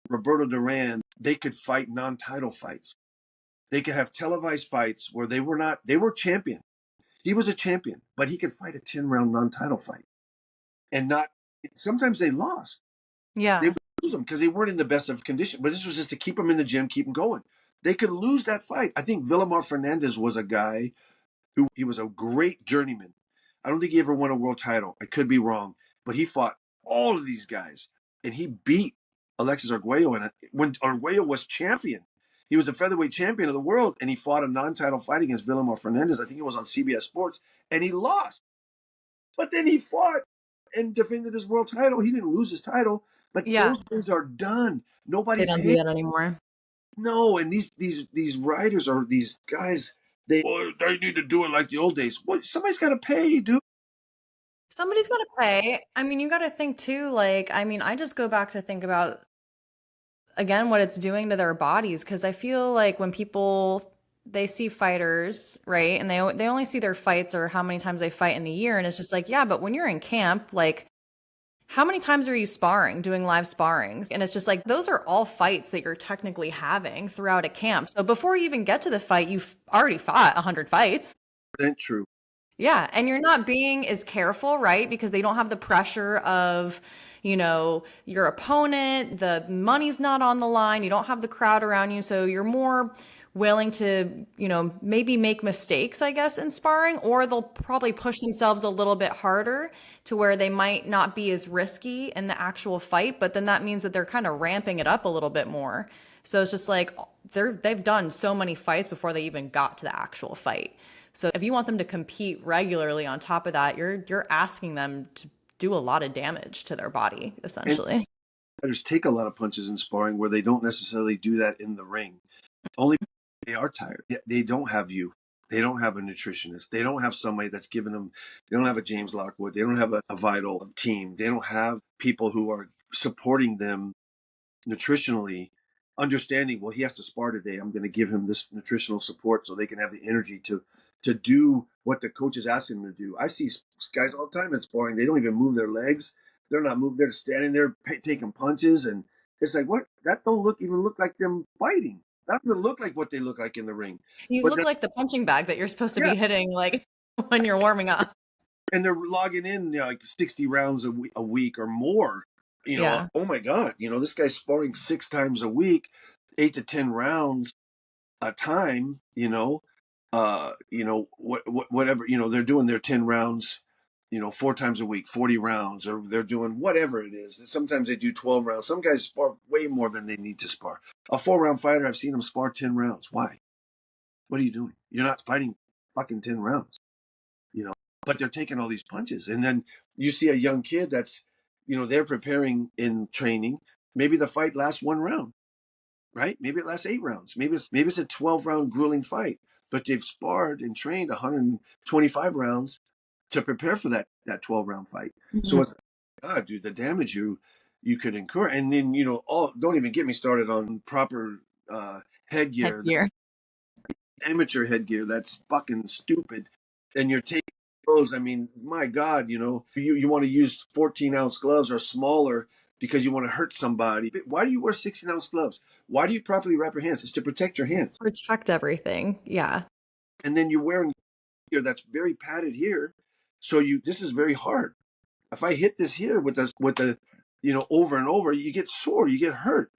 Roberto Duran, they could fight non-title fights. They could have televised fights where they were champion. He was a champion, but he could fight a 10-round non-title fight and not, sometimes they lost. They Yeah. would lose them because they weren't in the best of condition. But this was just to keep them in the gym, keep them going. They could lose that fight. I think Villamar Fernandez was a guy who he was a great journeyman. I don't think he ever won a world title. I could be wrong, but he fought all of these guys and he beat Alexis Arguello. And when Arguello was champion, he was the featherweight champion of the world, and he fought a non-title fight against Villamar Fernandez. I think it was on CBS Sports, and he lost. But then he fought and defended his world title. He didn't lose his title, but Yeah. those days are done. They Nobody don't do paid. that anymore. No, and these writers or these guys, they need to do it like the old days. Well, somebody's got to pay, dude. Somebody's got to pay. I mean, you got to think too, like, I mean, I just go back to think about, again, what it's doing to their bodies. Cause I feel like when people, they see fighters, right? And they only see their fights or how many times they fight in a year. And it's just like, yeah, but when you're in camp, like, how many times are you sparring, doing live sparrings? And it's just like, those are all fights that you're technically having throughout a camp. So before you even get to the fight, you've already fought 100 fights. True. Yeah, and you're not being as careful, right? Because they don't have the pressure of, your opponent, the money's not on the line, you don't have the crowd around you, so you're more willing to, maybe make mistakes, I guess, in sparring, or they'll probably push themselves a little bit harder to where they might not be as risky in the actual fight, but then that means that they're kind of ramping it up a little bit more. So it's just like they've done so many fights before they even got to the actual fight. So if you want them to compete regularly on top of that, you're asking them to do a lot of damage to their body, And essentially. fighters take a lot of punches in sparring where they don't necessarily do that in the ring. Only they are tired. They don't have you. They don't have a nutritionist. They don't have somebody that's giving them. They don't have a James Lockwood. They don't have a vital team. They don't have people who are supporting them nutritionally, understanding, well, he has to spar today. I'm going to give him this nutritional support so they can have the energy to do what the coach is asking them to do. I see guys all the time in sparring. They don't even move their legs. They're not moving. They're standing there taking punches, and it's like, what? That don't even look like them fighting. That doesn't look like what they look like in the ring. You But look like the punching bag that you're supposed to yeah, be hitting, like when you're warming up. and they're logging in, like 60 rounds a week or more. Yeah. Oh my God, this guy's sparring 6 times a week, 8 to 10 rounds a time. Whatever. They're doing their 10 rounds, 4 times a week, 40 rounds, or they're doing whatever it is. Sometimes they do 12 rounds. Some guys spar way more than they need to spar. A 4-round fighter, I've seen them spar 10 rounds. Why? What are you doing? You're not fighting fucking 10 rounds. you know, but they're taking all these punches. And then you see a young kid that's, they're preparing in training. Maybe the fight lasts 1 round, right? Maybe it lasts 8 rounds. Maybe it's a 12-round grueling fight, but they've sparred and trained 125 rounds to prepare for that 12-round fight. So Mhm. it's, God, dude, the damage you could incur. And then, don't even get me started on proper headgear, Headgear. amateur headgear. That's fucking stupid. And you're taking those. I mean, my God, you want to use 14-ounce gloves or smaller because you want to hurt somebody. Why do you wear 16-ounce gloves? Why do you properly wrap your hands? It's to protect your hands. Protect everything. Yeah. And then you're wearing gear that's very padded here. So this is very hard. If I hit this here with the over and over, you get sore, you get hurt.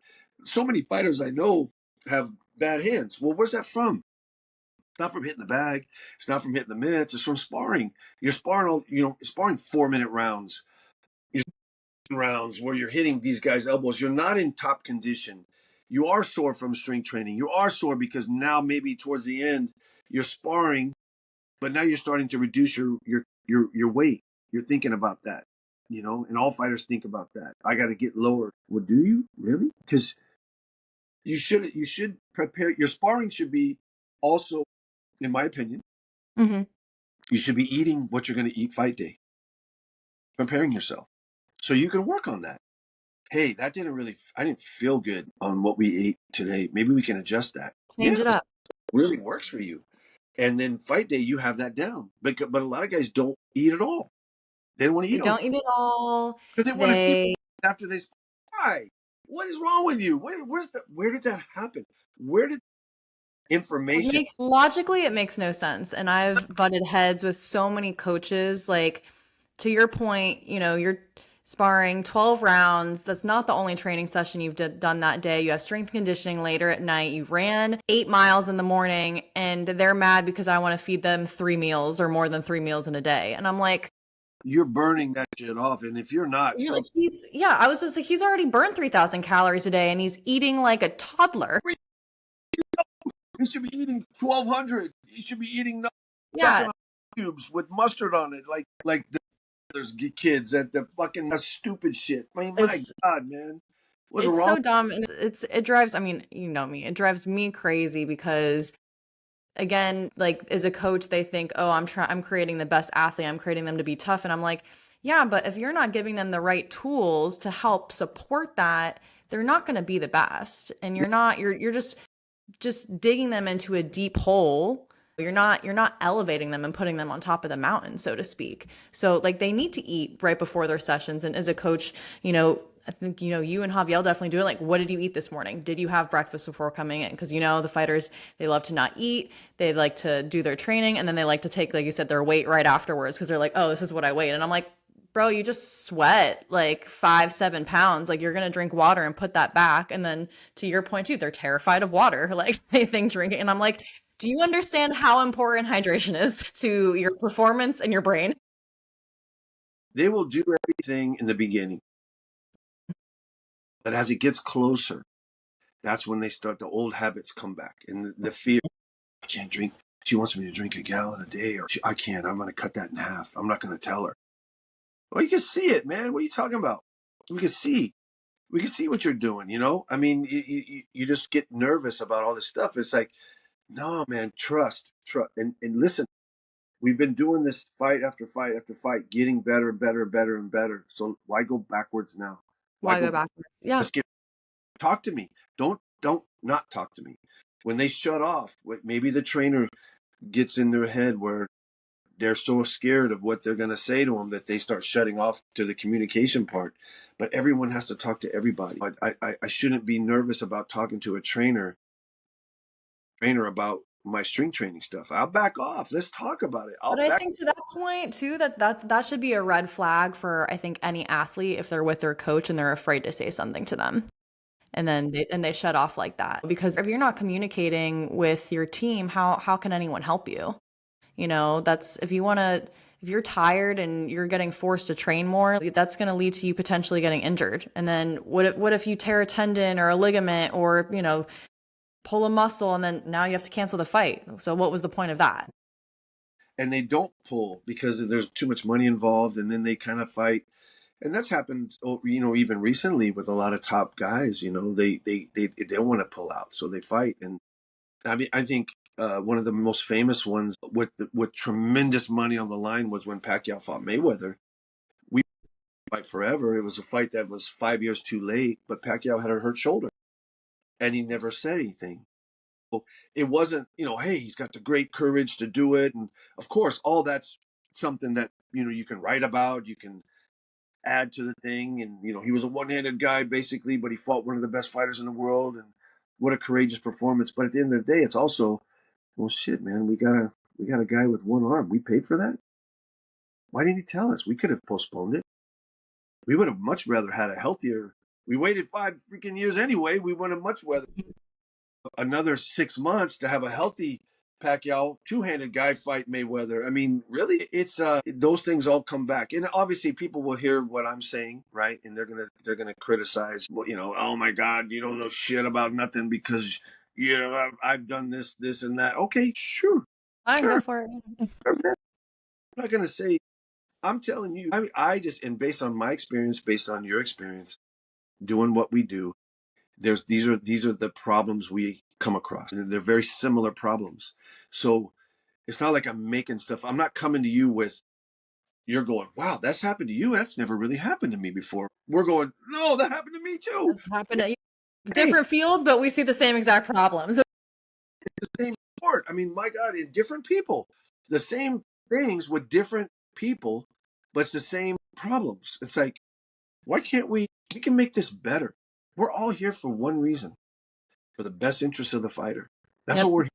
So many fighters I know have bad hands. Well, where's that from? It's not from hitting the bag. It's not from hitting the mitts. It's from sparring. You're sparring sparring 4-minute rounds. You're rounds where you're hitting these guys' elbows. You're not in top condition. You are sore from strength training. You are sore because now maybe towards the end you're sparring, but now you're starting to reduce your weight. You're thinking about that, and all fighters think about that. I got to get lower. Well, do you really? Because you should prepare. Your sparring should be also, in my opinion, Hmm. You should be eating what you're going to eat fight day, preparing yourself. So you can work on that. Hey, I didn't feel good on what we ate today. Maybe we can adjust that. Change Yeah, it if it up. really works for you. And then fight day, you have that down. But a lot of guys don't eat at all. They don't want to They eat on don't eat it all. because they want to see They after they. Why? What is wrong with you? Where did that happen? Where did It information? makes logically it makes no sense. And I've butted heads with so many coaches. Like to your point, you're sparring 12 rounds. That's not the only training session you've done that day. You have strength conditioning later at night. You ran 8 miles in the morning and they're mad because I want to feed them 3 meals or more than 3 meals in a day. And I'm like, You're burning that shit off, and if you're not, you're like, I was just like, he's already burned 3,000 calories a day and he's eating like a toddler. you should be eating 1,200. You should be eating Yeah. chocolate cubes with mustard on it, like there's kids at the fucking stupid shit. I mean, my It's God, man, what's It's wrong? so dumb and it drives, I mean, you know me. It drives me crazy because again, like as a coach, they think, "Oh, I'm creating the best athlete. I'm creating them to be tough." And I'm like, "Yeah, but if you're not giving them the right tools to help support that, they're not going to be the best." And you're just digging them into a deep hole. You're not elevating them and putting them on top of the mountain, so to speak. So like they need to eat right before their sessions. And as a coach, I think you and Javier definitely do it. Like, what did you eat this morning? Did you have breakfast before coming in? Because the fighters, they love to not eat. They like to do their training and then they like to take, like you said, their weight right afterwards because they're like, oh, this is what I weighed. And I'm like, bro, you just sweat like 5-7 pounds. Like you're gonna drink water and put that back. And then to your point too, they're terrified of water. Like they think drinking. And I'm like, do you understand how important hydration is to your performance and your brain? They will do everything in the beginning, but as it gets closer, that's when they start the old habits come back and the fear. I can't drink. She wants me to drink a gallon a day, or I can't. I'm going to cut that in half. I'm not going to tell her. Well, you can see it, man. What are you talking about? We can see. We can see what you're doing. I mean, you just get nervous about all this stuff. It's like, no, man, trust, and listen. We've been doing this fight after fight after fight, getting better and better and better and better. So why go backwards now? Why Why go? go backwards? Yeah. Let's get talk to me. Don't not talk to me. When they shut off, maybe the trainer gets in their head where they're so scared of what they're going to say to them that they start shutting off to the communication part. But everyone has to talk to everybody. I shouldn't be nervous about talking to a trainer about my strength training stuff. I'll back off. Let's talk about it. I'll But I back. think to that point too, that should be a red flag for I think any athlete if they're with their coach and they're afraid to say something to them. And then they shut off like that. Because if you're not communicating with your team, how can anyone help you? That's if you're tired and you're getting forced to train more, that's going to lead to you potentially getting injured. And then what if you tear a tendon or a ligament or, pull a muscle and then now you have to cancel the fight. So what was the point of that? And they don't pull because there's too much money involved, and then they kind of fight. And that's happened, even recently with a lot of top guys. They don't want to pull out, so they fight. And I mean, I think one of the most famous ones with tremendous money on the line was when Pacquiao fought Mayweather. We fight forever. It was a fight that was 5 years too late, but Pacquiao had a hurt shoulder, and he never said anything. It wasn't, hey, he's got the great courage to do it, and of course, all that's something that you can write about, you can add to the thing, and he was a one-handed guy basically, but he fought one of the best fighters in the world, and what a courageous performance. But at the end of the day, it's also, well, shit, man, we got a guy with one arm. We paid for that. Why didn't he tell us? We could have postponed it. We would have much rather had a healthier. We waited 5 freaking years anyway. We would have much rather another 6 months to have a healthy Pacquiao two-handed guy fight Mayweather. I mean, really, it's those things all come back, and obviously people will hear what I'm saying, right? And they're gonna criticize. Well, oh my God, you don't know shit about nothing because I've done this, and that. Okay, sure, I go sure, for it. sure, man. I'm not gonna say. I'm telling you. I just and based on my experience, based on your experience, doing what we do, these are the problems we come across, and they're very similar problems. So It's not like I'm making stuff. I'm not coming to you with, you're going, wow, that's happened to you. That's never really happened to me before. We're going, no, that happened to me too. That's happened at Hey, different fields, but we see the same exact problems. the same sport. I mean, my God, in different people, the same things with different people, but it's the same problems. It's like, why can't we can make this better. We're all here for one reason, for the best interest of the fighter. That's Yep. what we're here.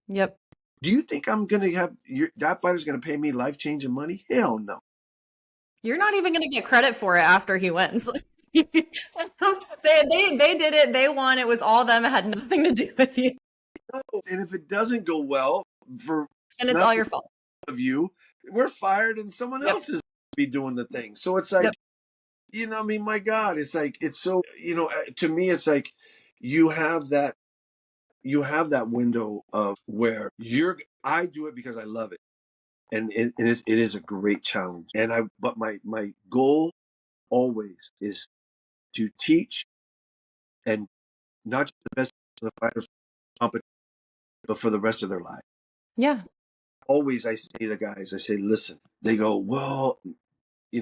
Yep. Do you think I'm going to have that fighter's going to pay me life-changing money? Hell no. You're not even going to get credit for it after he wins. they did it. They won. It was all them. It had nothing to do with you. No. And if it doesn't go well for And it's none all your fault. of you, we're fired and someone Yep. else is be doing the thing. So it's like, Yep. I mean, my God, it's like, it's so, to me, it's like you have that, window of where I do it because I love it. And it is a great challenge. But my goal always is to teach, and not just the best of the fighter competition, but for the rest of their life. Yeah. Always, I say to guys, I say, listen, they go, well,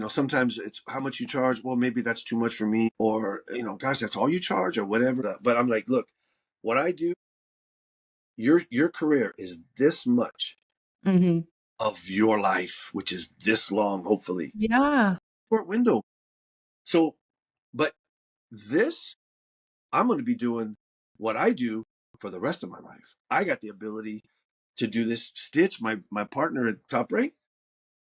sometimes it's how much you charge. Well, maybe that's too much for me, or, gosh, that's all you charge or whatever. But I'm like, look, what I do, your career is this much Mm-hmm. of your life, which is this long, hopefully. Yeah. Short window. So, but this, I'm going to be doing what I do for the rest of my life. I got the ability to do this. Stitch, my partner at Top Rank,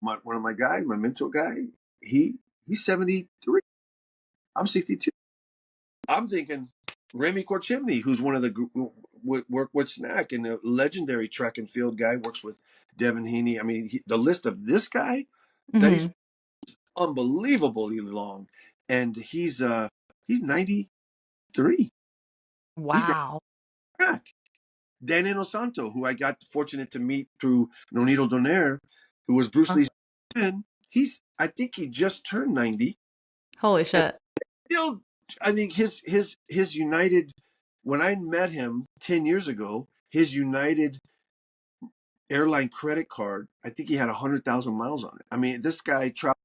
one of my guys, my mentor guy, he's 73. I'm 62. I'm thinking Remy Korchimny, who's one of the work with Snack and a legendary track and field guy, works with Devin Haney. I mean, the list of this guy that he's Mm-hmm. unbelievably long, and he's 93. He ran Wow. track. Dan Santo, who I got fortunate to meet through Nonito Donaire, who was Bruce Lee's friend. I think he just turned 90. Holy And shit. still, I think his United, when I met him 10 years ago, his United airline credit card, I think he had 100,000 miles on it. I mean, this guy traveled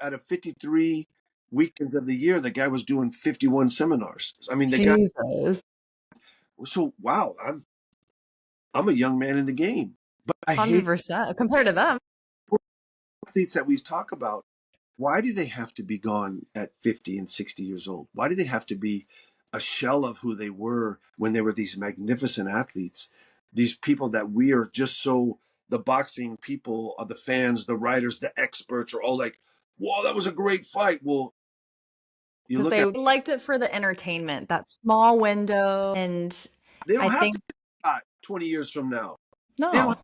out of 53 weekends of the year, the guy was doing 51 seminars. I mean, the guy, Jesus. so wow, I'm a young man in the game, but I hate 100% compared to them. athletes that we talk about. Why do they have to be gone at 50 and 60 years old? Why do they have to be a shell of who they were when they were these magnificent athletes? These people that we are just so, the boxing people, the fans, the writers, the experts are all like, whoa, that was a great fight. Well, you Because look they at, liked it for the entertainment, that small window. And they don't I have to think, be shot 20 years from now. They don't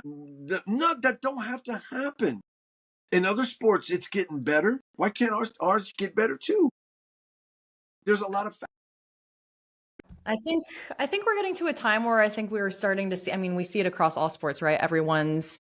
no, that don't have to happen. In other sports, it's getting better. Why can't ours get better too? There's a lot of I think I think we're getting to a time where I think we're starting to see, I mean, we see it across all sports, right? Everyone's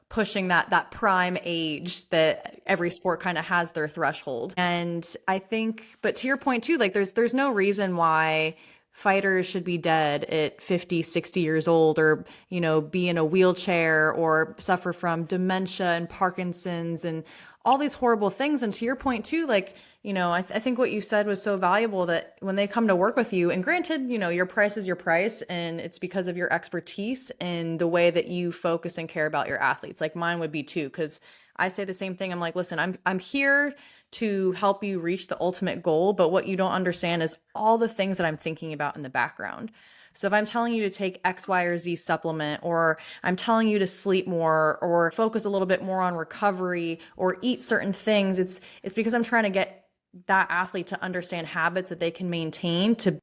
pushing that prime age that every sport kind of has their threshold. And I think, but to your point too, like there's no reason why fighters should be dead at 50, 60 years old, or, be in a wheelchair or suffer from dementia and Parkinson's and all these horrible things. And to your point too, like, I think what you said was so valuable, that when they come to work with you, and granted, your price is your price, and it's because of your expertise and the way that you focus and care about your athletes. Like mine would be too, because I say the same thing. I'm like, listen, I'm here to help you reach the ultimate goal, but what you don't understand is all the things that I'm thinking about in the background. So if I'm telling you to take X, Y, or Z supplement, or I'm telling you to sleep more, or focus a little bit more on recovery, or eat certain things, it's because I'm trying to get that athlete to understand habits that they can maintain to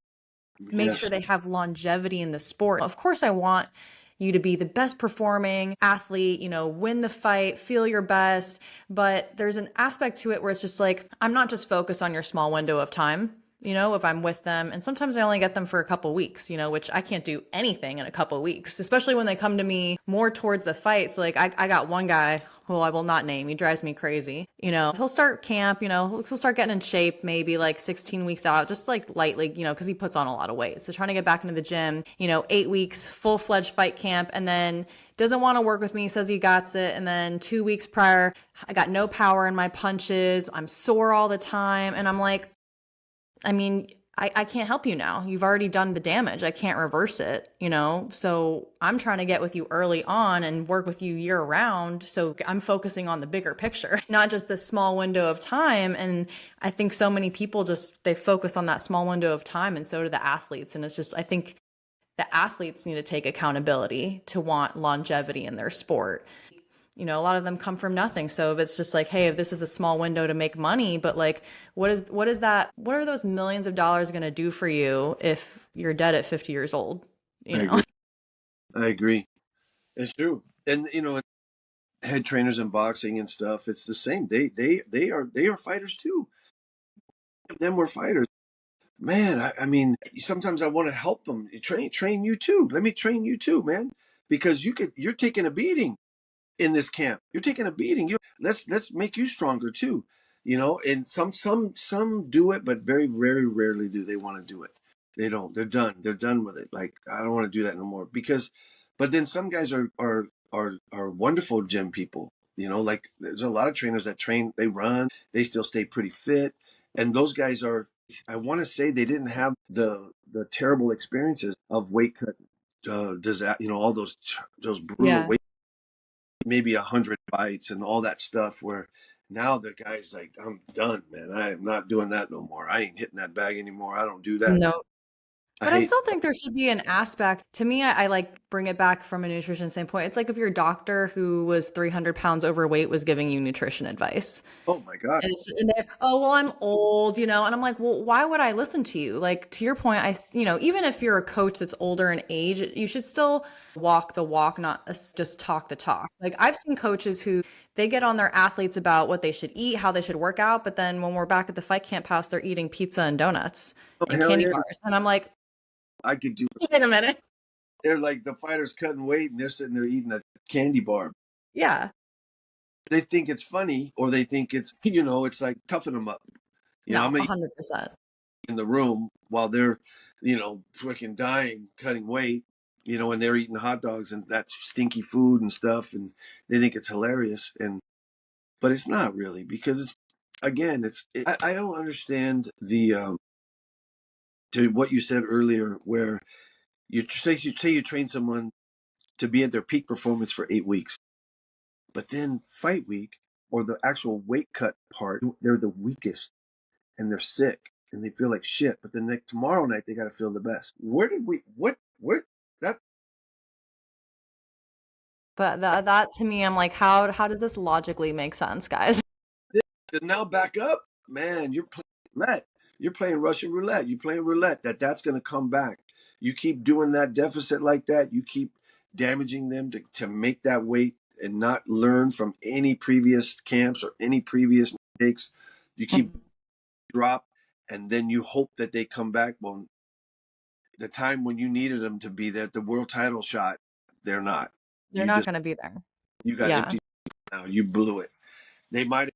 make yes. sure they have longevity in the sport. Of course, I want you to be the best performing athlete, win the fight, feel your best. But there's an aspect to it where it's just like, I'm not just focused on your small window of time, if I'm with them. And sometimes I only get them for a couple weeks, which I can't do anything in a couple weeks, especially when they come to me more towards the fight. So like I got one guy, who I will not name. He drives me crazy. He'll start camp, he'll start getting in shape maybe like 16 weeks out, just like lightly, because he puts on a lot of weight. So trying to get back into the gym, 8 weeks, full-fledged fight camp, and then doesn't want to work with me, says he got it. And then 2 weeks prior, I got no power in my punches. I'm sore all the time. And I'm like, I mean, I can't help you now. You've already done the damage. I can't reverse it, So I'm trying to get with you early on and work with you year round. So I'm focusing on the bigger picture, not just this small window of time. And I think so many people they focus on that small window of time, and so do the athletes. And it's just, I think the athletes need to take accountability to want longevity in their sport. A lot of them come from nothing. So if it's just like, hey, if this is a small window to make money, but like, what are those millions of dollars going to do for you if you're dead at 50 years old? I agree. I agree. It's true. And head trainers in boxing and stuff, it's the same. They are fighters too. Them were fighters. Man, I mean, sometimes I want to help them. Train you too. Let me train you too, man. Because you're taking a beating in this camp. You're taking a beating. Let's make you stronger too. And some do it, but very, very rarely do they want to do it. They don't. They're done. They're done with it. Like, I don't want to do that no more. But then some guys are wonderful gym people. Like there's a lot of trainers that train, they run, they still stay pretty fit. And those guys I want to say they didn't have the terrible experiences of weight cut, disaster, all those brutal Yeah. weight, maybe 100 fights and all that stuff, where now the guy's like, I'm done, man. I am not doing that no more. I ain't hitting that bag anymore. I don't do that. No. I But I hate. still think there should be an aspect. To me, I like bring it back from a nutrition standpoint. It's like if your doctor who was 300 pounds overweight was giving you nutrition advice. Oh my God. Oh, well, I'm old, and I'm like, well, why would I listen to you? Like, to your point, even if you're a coach that's older in age, you should still walk the walk, not just talk the talk. Like, I've seen coaches who they get on their athletes about what they should eat, how they should work out, but then when we're back at the fight camp house, they're eating pizza and donuts Oh, and hell candy yeah. bars. And I'm like, I could do it. wait a minute. They're like the fighters cutting weight and they're sitting there eating a candy bar. Yeah. They think it's funny, or they think it's like toughen them up. I'm No, gonna eat 100%. in the room while they're, freaking dying, cutting weight, and they're eating hot dogs and that stinky food and stuff, and they think it's hilarious, but it's not really, because I don't understand to what you said earlier, where you train someone to be at their peak performance for 8 weeks. But then fight week, or the actual weight cut part, they're the weakest and they're sick and they feel like shit. But then tomorrow night, they got to feel the best. Where that, But that to me, I'm like, how does this logically make sense, guys? to now back up, man, you're playing roulette. You're playing Russian roulette. You're playing roulette that's going to come back. You keep doing that deficit like that. You keep damaging them to make that weight and not learn from any previous camps or any previous mistakes. You keep drop, and then you hope that they come back. Well, the time when you needed them to be there, the world title shot, they're not. They're not going to be there. You got Yeah. empty now. You blew it. They might have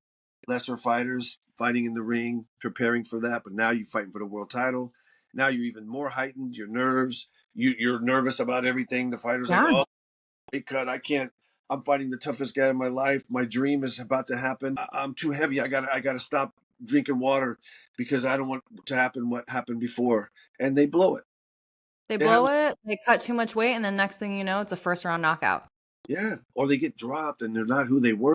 lesser fighters fighting in the ring, preparing for that, but now you're fighting for the world title. Now you're even more heightened. Your nerves. You're nervous about everything. The fighter's like, Yeah. oh, weight cut. I can't. I'm fighting the toughest guy in my life. My dream is about to happen. I'm too heavy. I gotta stop drinking water because I don't want to happen what happened before. And they blow it. They It happens. blow it, they cut too much weight, and then next thing you know, it's a first round knockout. Yeah. Or they get dropped and they're not who they were.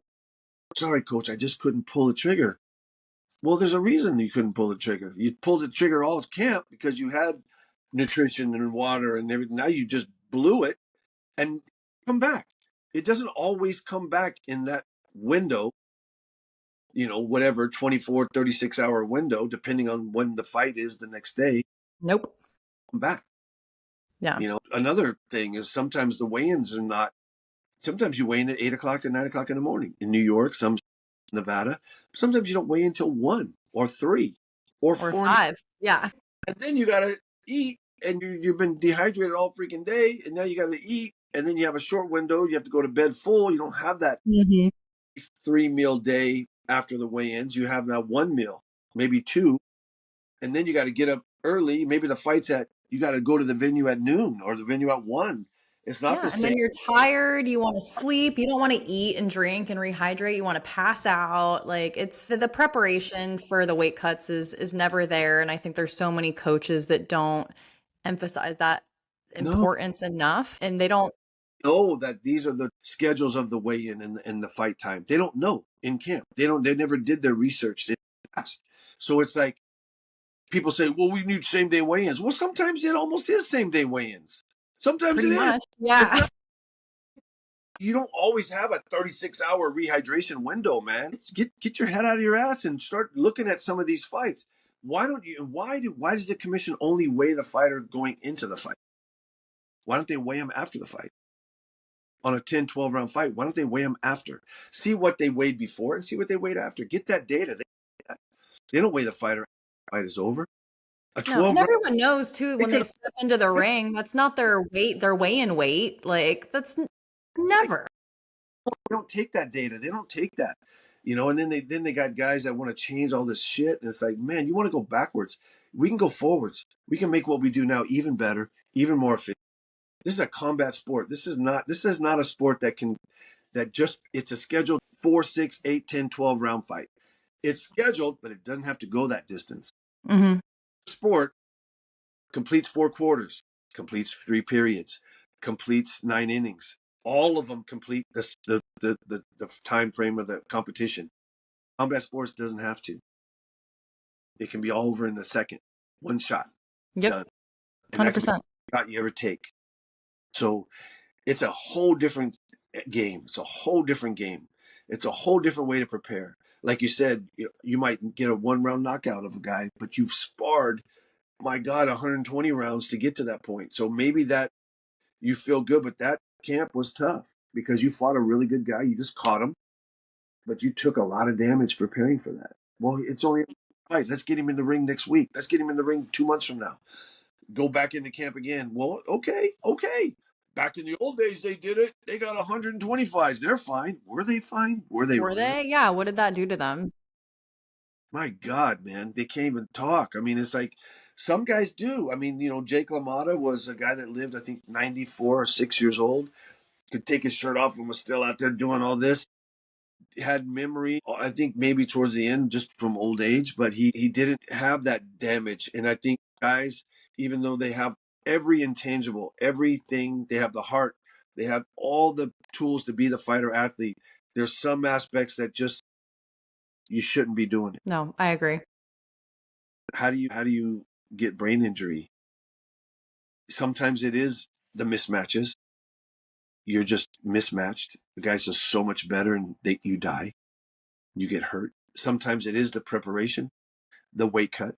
Sorry, coach, I just couldn't pull the trigger. Well, there's a reason you couldn't pull the trigger. You pulled the trigger all at camp because you had nutrition and water and everything. Now you just blew it and come back. It doesn't always come back in that window, whatever, 24, 36-hour window, depending on when the fight is the next day. Nope. Come back. Yeah. Another thing is sometimes the weigh-ins are not, sometimes you weigh in at 8 o'clock and 9 o'clock in the morning in New York, some Nevada. Sometimes you don't weigh until 1 or 3 or Or 4. 5. Yeah. And then you got to eat, and you've been dehydrated all freaking day, and now you got to eat, and then you have a short window. You have to go to bed full. You don't have that Mhm. 3 meal day after the weigh-ins. You have now 1 meal, maybe two, and then you got to get up early. Maybe the fight's you got to go to the venue at noon or the venue at 1. It's not the Yeah, and same. then you're tired, you want to sleep, you don't want to eat and drink and rehydrate, you want to pass out. Like it's the preparation for the weight cuts is never there. And I think there's so many coaches that don't emphasize that No, importance enough and they don't know that these are the schedules of the weigh-in and the fight time. They don't know in camp. They never did their research. They asked. So it's like people say, well, we need same day weigh-ins. Well, sometimes it almost is same day weigh-ins. Sometimes pretty it is. much. It's Yeah. not, you don't always have a 36-hour rehydration window, man. Get your head out of your ass and start looking at some of these fights. Why does the commission only weigh the fighter going into the fight? Why don't they weigh him after the fight? On a 10, 12 round fight, why don't they weigh them after? See what they weighed before and see what they weighed after. Get that data. They don't weigh the fighter after the fight is over. A No, 12 and round, everyone knows too they when they could step into the ring, that's not their weight, their weigh-in weight. Like never. they don't take that data. They don't take that. And then they got guys that want to change all this shit. And it's like, man, you want to go backwards. We can go forwards. We can make what we do now even better, even more efficient. This is a combat sport. This is not a sport it's a scheduled 4, 6, 8, 10, 12 round fight. It's scheduled, but it doesn't have to go that distance. Mhm. Sport completes 4 quarters, completes 3 periods, completes 9 innings. All of them complete the time frame of the competition. Combat sports doesn't have to. It can be all over in a second. One shot, Yep. done. And that can be 100%. the shot you ever take. So it's a whole different game. It's a whole different game. It's a whole different way to prepare. Like you said, you might get a 1 round knockout of a guy, but you've sparred, my God, 120 rounds to get to that point. So maybe that you feel good, but that camp was tough because you fought a really good guy. You just caught him, but you took a lot of damage preparing for that. Well, it's only a fight. Let's get him in the ring next week. Let's get him in the ring 2 months from now. Go back into camp again. Well, okay. Back in the old days, they did it. They got 125s. They're fine. Were they fine? Were they Were really? they? Yeah, what did that do to them? My God, man, they can't even talk. I mean, it's like some guys do. I mean, Jake LaMotta was a guy that lived, I think, 94 or 6 years old. Could take his shirt off and was still out there doing all this. Had memory, I think maybe towards the end, just from old age, but he didn't have that damage. And I think guys, even though they have every intangible, everything, they have the heart, they have all the tools to be the fighter athlete. There's some aspects that just you shouldn't be doing it. No, I agree. How do you get brain injury? Sometimes it is the mismatches. You're just mismatched. The guy's just so much better, and you die. You get hurt. Sometimes it is the preparation, the weight cut,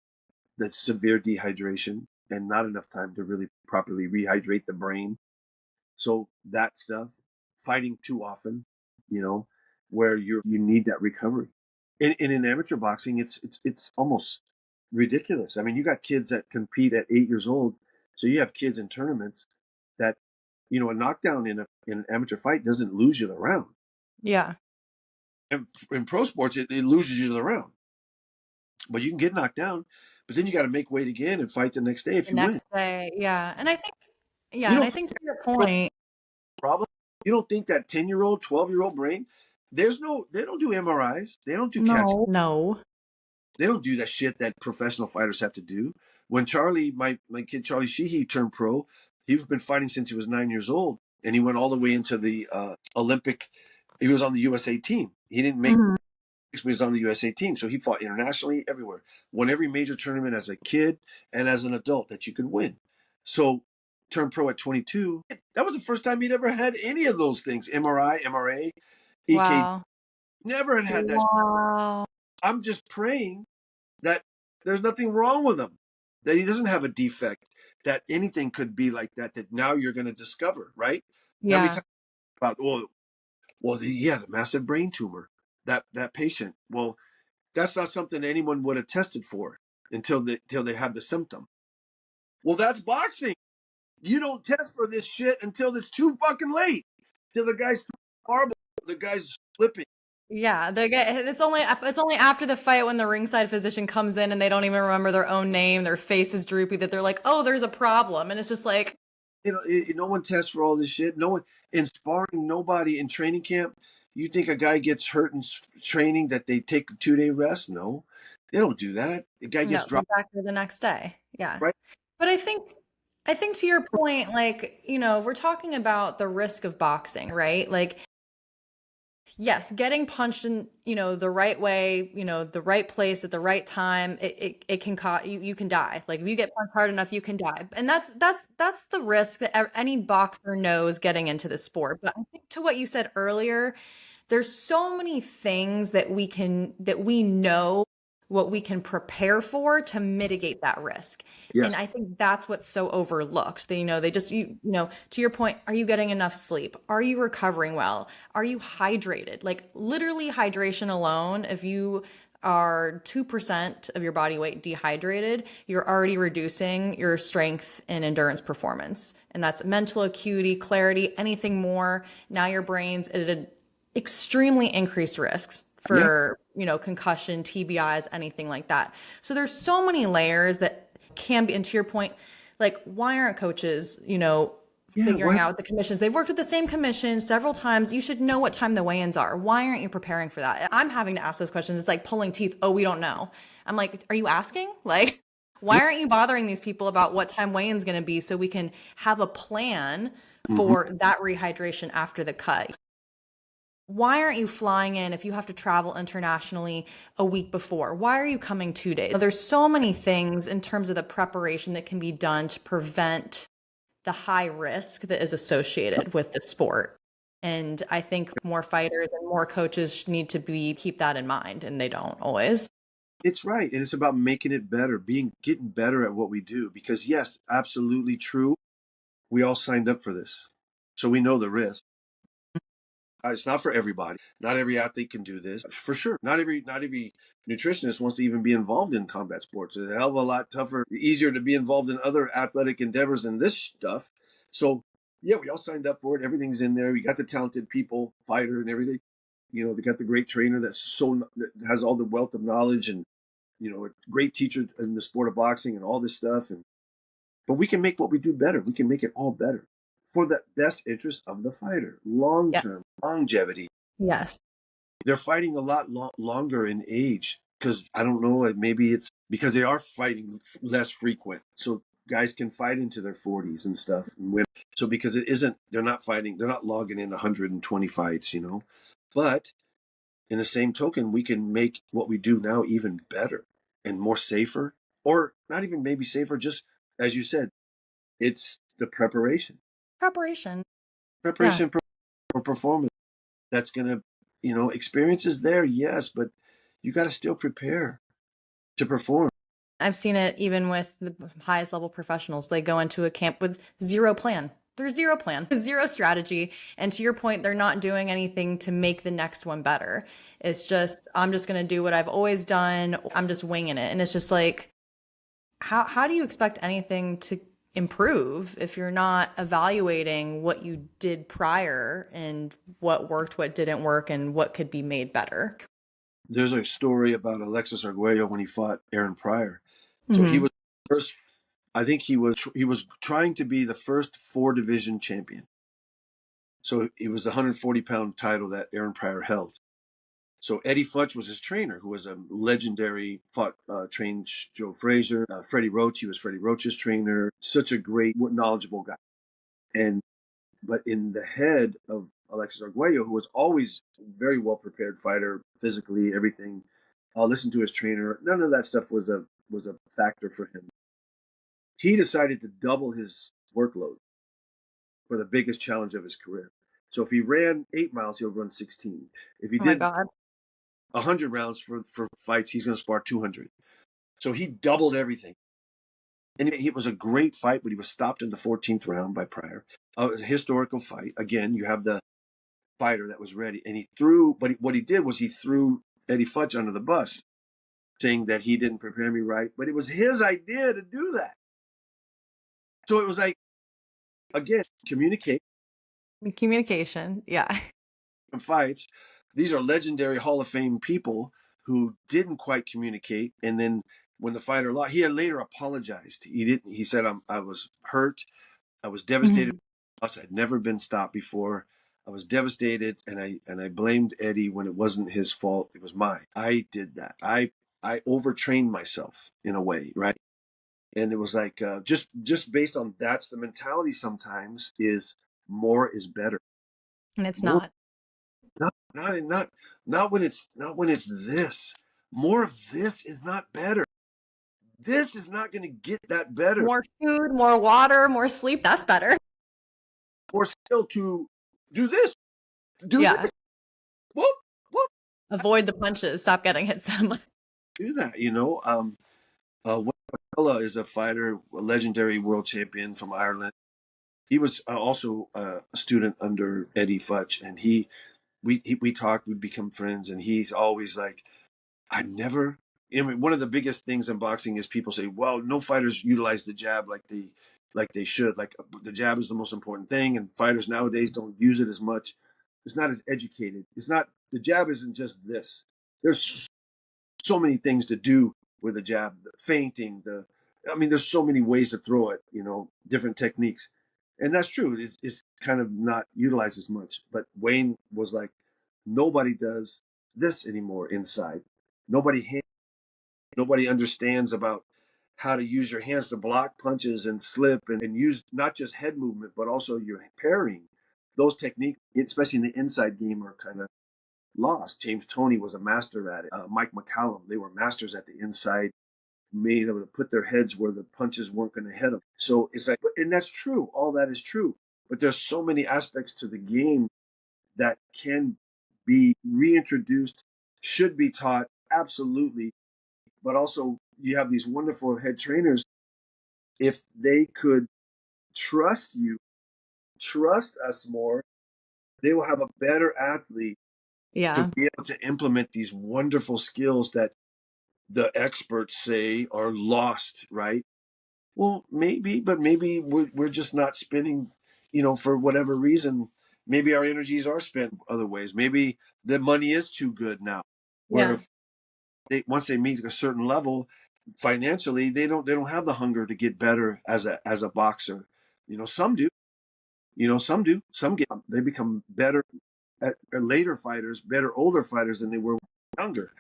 that's severe dehydration and not enough time to really properly rehydrate the brain. So that stuff, fighting too often, you know, where you need that recovery. In amateur boxing, it's almost ridiculous. I mean, you got kids that compete at 8 years old, so you have kids in tournaments that, a knockdown in an amateur fight doesn't lose you the round. Yeah. And in pro sports, it loses you the round. But you can get knocked down, but then you got to make weight again and fight the next day if The you win. next day. Yeah. You And I don't think think to your that point, problem? You don't think that 10-year-old, 12-year-old brain? They don't do MRIs. They don't do CAT. no. They don't do that shit that professional fighters have to do. When Charlie, my kid Charlie Sheehy turned pro, he's been fighting since he was 9 years old, and he went all the way into the Olympic. He was on the USA team. He didn't make Mhm. but he was on the USA team, so he fought internationally everywhere. Won every major tournament as a kid and as an adult that you could win. So turned pro at 22. That was the first time he'd ever had any of those things: MRI, MRA, EK. Wow. Never had that. Wow. I'm just praying that there's nothing wrong with him, that he doesn't have a defect, that anything could be like that. That now you're going to discover, right? Now we Yeah. talk about he had a massive brain tumor. That patient. Well, that's not something anyone would have tested for until they have the symptom. Well, that's boxing. You don't test for this shit until it's too fucking late. Till the guy's horrible, the guy's slipping. Yeah, they get it's only after the fight when the ringside physician comes in and they don't even remember their own name, their face is droopy, that they're like, "Oh, there's a problem." And it's just like, No one tests for all this shit. No one in sparring, nobody in training camp. You think a guy gets hurt in training that they take a 2-day rest? No, they don't do that. The guy gets no, they're dropped, back there the next day. Yeah. right? But I think to your point, like, we're talking about the risk of boxing, right? Like, yes, getting punched in, the right way, the right place at the right time, it can cause you can die. Like if you get punched hard enough, you can die. And that's the risk that any boxer knows getting into the sport. But I think to what you said earlier, there's so many things that we know what we can prepare for to mitigate that risk. And Yes. I think that's what's so overlooked. They just to your point, are you getting enough sleep? Are you recovering well? Are you hydrated? Like literally hydration alone, if you are 2% of your body weight dehydrated, you're already reducing your strength and endurance performance. And that's mental acuity, clarity, anything more. Now your brain's at an extremely increased risks Yeah. for, concussion, TBIs, anything like that. So there's so many layers that can be, and to your point, like why aren't coaches, Yeah. figuring What? out the commissions? They've worked with the same commission several times. You should know what time the weigh-ins are. Why aren't you preparing for that? I'm having to ask those questions. It's like pulling teeth. Oh, we don't know. I'm like, are you asking? Like, why Yeah. aren't you bothering these people about what time weigh-in's going to be so we can have a plan Hmm. for that rehydration after the cut? Why aren't you flying in if you have to travel internationally a week before? Why are you coming 2 days? There's so many things in terms of the preparation that can be done to prevent the high risk that is associated with the sport. And I think more fighters and more coaches need to be keep that in mind, and they don't always. It's right, and it's about making it better, getting better at what we do. Because yes, absolutely true. We all signed up for this, so we know the risk. It's not for everybody. Not every athlete can do this, for sure. Not every nutritionist wants to even be involved in combat sports. It's a hell of a lot tougher, easier to be involved in other athletic endeavors than this stuff. So yeah, we all signed up for it. Everything's in there. We got the talented people, fighter, and everything. They got the great trainer that has all the wealth of knowledge, and a great teacher in the sport of boxing and all this stuff. But we can make what we do better. We can make it all better for the best interest of the fighter, long Yeah. term, longevity. Yes. They're fighting a lot longer in age because I don't know, maybe it's because they are fighting less frequent. So guys can fight into their 40s and stuff. And women. So because they're not fighting, they're not logging in 120 fights. But in the same token, we can make what we do now even better and more safer, or not even maybe safer, just as you said, it's the preparation. Preparation. Yeah. Preparation for performance. That's going to, experience is there, yes, but you got to still prepare to perform. I've seen it even with the highest level professionals. They go into a camp with zero plan. There's zero plan, zero strategy. And to your point, they're not doing anything to make the next one better. It's just, I'm just going to do what I've always done. I'm just winging it. And it's just like, how do you expect anything to improve if you're not evaluating what you did prior and what worked, what didn't work, and what could be made better? There's a story about Alexis Arguello when he fought Aaron Pryor. So he Hmm. was first. I think he was trying to be the first 4 division champion. So it was the 140-pound title that Aaron Pryor held. So Eddie Futch was his trainer, who was a legendary trained Joe Frazier. Freddie Roach, he was Freddie Roach's trainer. Such a great, knowledgeable guy. And but in the head of Alexis Arguello, who was always a very well prepared fighter, physically, everything, listen to his trainer. None of that stuff was a factor for him. He decided to double his workload for the biggest challenge of his career. So if he ran 8 miles, he'll run 16. If he Oh my did God. 100 rounds for fights, he's going to spar 200. So he doubled everything. And it was a great fight, but he was stopped in the 14th round by Pryor. A historical fight. Again, you have the fighter that was ready. And he threw, but what he did was he threw Eddie Futch under the bus, saying that he didn't prepare me right. But it was his idea to do that. So it was like, again, communicate Communication. Yeah. and fights. these are legendary Hall of Fame people who didn't quite communicate. And then when the fighter lost, he had later apologized. He didn't. He said, I was hurt. I was devastated. Mhm. I'd never been stopped before. I was devastated, and I blamed Eddie when it wasn't his fault. It was mine. I did that. I overtrained myself in a way, right? And it was like just based on that's the mentality. Sometimes is more is better. And it's More not. not when it's this. More of this is not better. This is not going to get that better. More food, more water, more sleep. That's better. Or still to do this, do Yeah. this. Whoop, whoop. Avoid the punches. Stop getting hit so much. Do that, you know. Wella is a fighter, a legendary world champion from Ireland. He was also a student under Eddie Futch, and we talked, we'd become friends, and he's always like, I never. I mean, one of the biggest things in boxing is people say, "Well, no fighters utilize the jab like they should. Like the jab is the most important thing, and fighters nowadays don't use it as much. It's not as educated. It's not the jab isn't just this. There's so many things to do with a jab, the feinting, I mean, there's so many ways to throw it, you know, different techniques. And that's true. It's kind of not utilized as much. But Wayne was like, nobody does this anymore inside. Nobody nobody understands about how to use your hands to block punches and slip and use not just head movement, but also your parrying. Those techniques, especially in the inside game, are kind of lost. James Toney was a master at it. Mike McCallum, they were masters at the inside, made able to put their heads where the punches weren't going to hit them. So it's like, and that's true. All that is true. But there's so many aspects to the game that can be reintroduced, should be taught, absolutely. But also, you have these wonderful head trainers. If they could trust you, trust us more, they will have a better athlete to Yeah. be able to implement these wonderful skills that the experts say are lost, right? Well, maybe, but maybe we're just not spending, you know, for whatever reason. Maybe our energies are spent other ways. Maybe the money is too good now, where Yeah. if once they meet a certain level financially, they don't have the hunger to get better as a boxer. You know, some do. You know, some do. Some get they become better at later fighters, better older fighters than they were younger,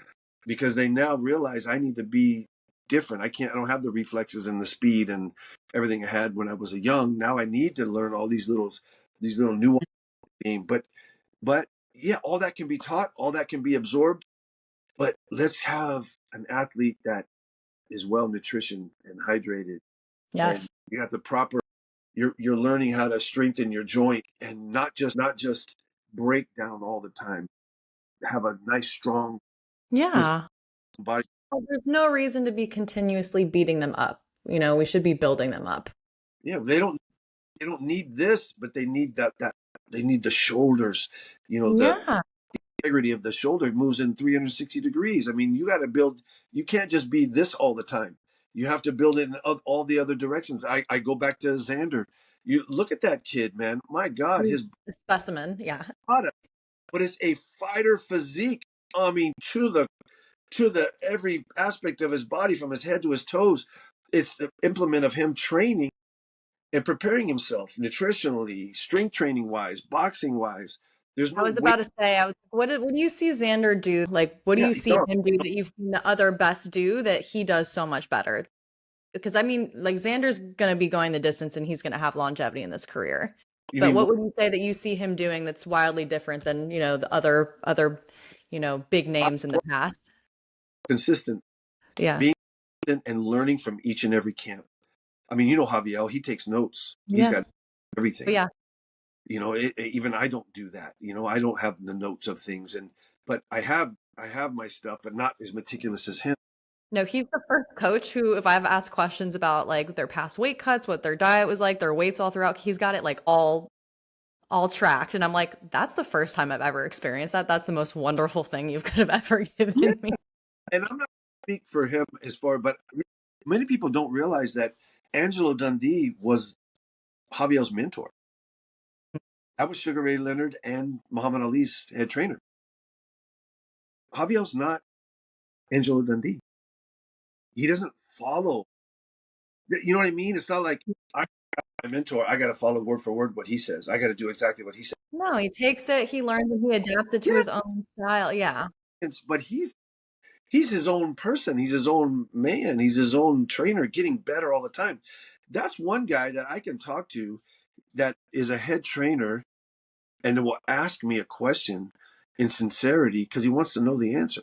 because they now realize I need to be different. I don't have the reflexes and the speed and everything I had when I was a young. Now I need to learn all these little nuances of the game. But yeah, all that can be taught, all that can be absorbed. But let's have an athlete that is well nutritioned and hydrated, and Yes. you have the proper. You're learning how to strengthen your joint and not just break down all the time. Have a nice strong physical Yeah. body. Well, there's no reason to be continuously beating them up. We should be building them up. Yeah, they don't need this, but they need that they need the shoulders. You know, the Yeah. integrity of the shoulder moves in 360 degrees. I mean, you got to build. You can't just be this all the time. You have to build it in all the other directions. I go back to Xander. You look at that kid, man. My God, He's his a specimen. Yeah. product, but it's a fighter physique. I mean, to the every aspect of his body, from his head to his toes. It's the implement of him training and preparing himself nutritionally, strength training wise, boxing wise. There's I no was way. about to say, what do you see Xander do? Like, what do Yeah, you see young. him do that you've seen the other best do that he does so much better? Because I mean, like Xander's going to be going the distance and he's going to have longevity in this career. You But mean what more would you say that you see him doing that's wildly different than, the other, big names in the past? consistent, Yeah. being consistent and learning from each and every camp. I mean, you know, Javier, he takes notes. He's Yeah. got But everything. yeah. You know, even I don't do that. You know, I don't have the notes of things, but I have my stuff, but not as meticulous as him. No, he's the first coach who, if I've asked questions about like their past weight cuts, what their diet was like, their weights all throughout, he's got it like all tracked. And I'm like, that's the first time I've ever experienced that. That's the most wonderful thing you could have ever Yeah, given me. and I'm not speak for him as far, but many people don't realize that Angelo Dundee was Javier's mentor. That was Sugar Ray Leonard and Muhammad Ali's head trainer. Javiel's not Angelo Dundee. He doesn't follow. You know what I mean? It's not like I'm my mentor. I got to follow word for word what he says. I got to do exactly what he says. No, he takes it, he learns it, he adapts it to Yeah, his own style. Yeah. but he's his own person. He's his own man. He's his own trainer, getting better all the time. That's one guy that I can talk to that is a head trainer and will ask me a question in sincerity because he wants to know the answer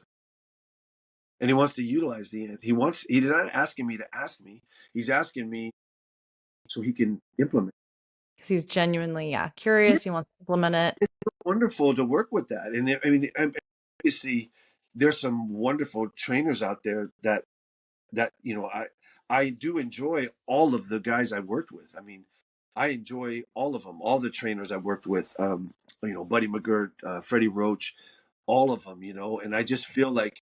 and he wants to utilize the answer. He's not asking me to ask me. He's asking me so he can implement. Because he's genuinely, yeah, Yeah, curious. He wants to implement it. it's wonderful to work with that. And I mean, obviously, there's some wonderful trainers out there that I do enjoy all of the guys I worked with. I mean, I enjoy all of them, all the trainers I worked with. Buddy McGirt, Freddie Roach, all of them. And I just feel like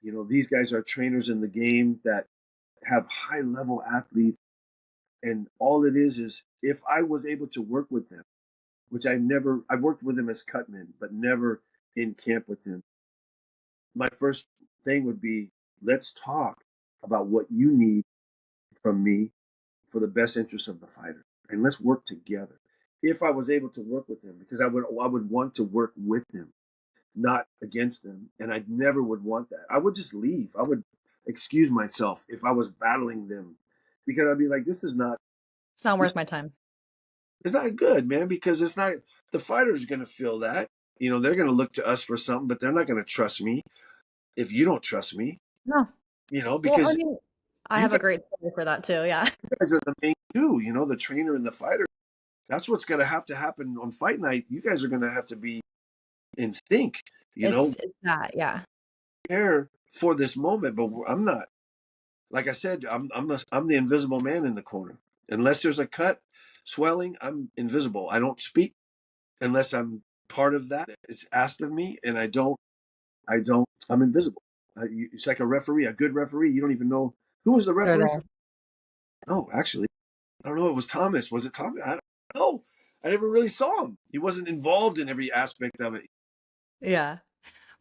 these guys are trainers in the game that have high level athletes, and all it is if I was able to work with them, which I've worked with them as cutmen, but never in camp with them. My first thing would be, let's talk about what you need from me for the best interest of the fighter, and let's work together. If I was able to work with them, because I would want to work with them, not against them, and I never would want that. I would just leave. I would excuse myself if I was battling them, because I'd be like, this is not It's not this worth my time. it's not good, man, because it's not the fighter's going to feel that. They're going to look to us for something, but they're not going to trust me if you don't trust me. No. Well, I Because mean, I you have a guys, great story for that too. Yeah. you guys are the main two. The trainer and the fighter. That's what's going to have to happen on fight night. You guys are going to have to be in sync. It's that. Yeah. Prepare for this moment, but I'm not. Like I said, I'm the invisible man in the corner. Unless there's a cut, swelling, I'm invisible. I don't speak unless I'm part of that. It's asked of me, and I don't. I'm invisible. It's like a referee, a good referee. You don't even know who was the They're referee for. there. No, actually, I don't know. It was Thomas. Was it Thomas? I don't know. I never really saw him. He wasn't involved in every aspect of it. Yeah.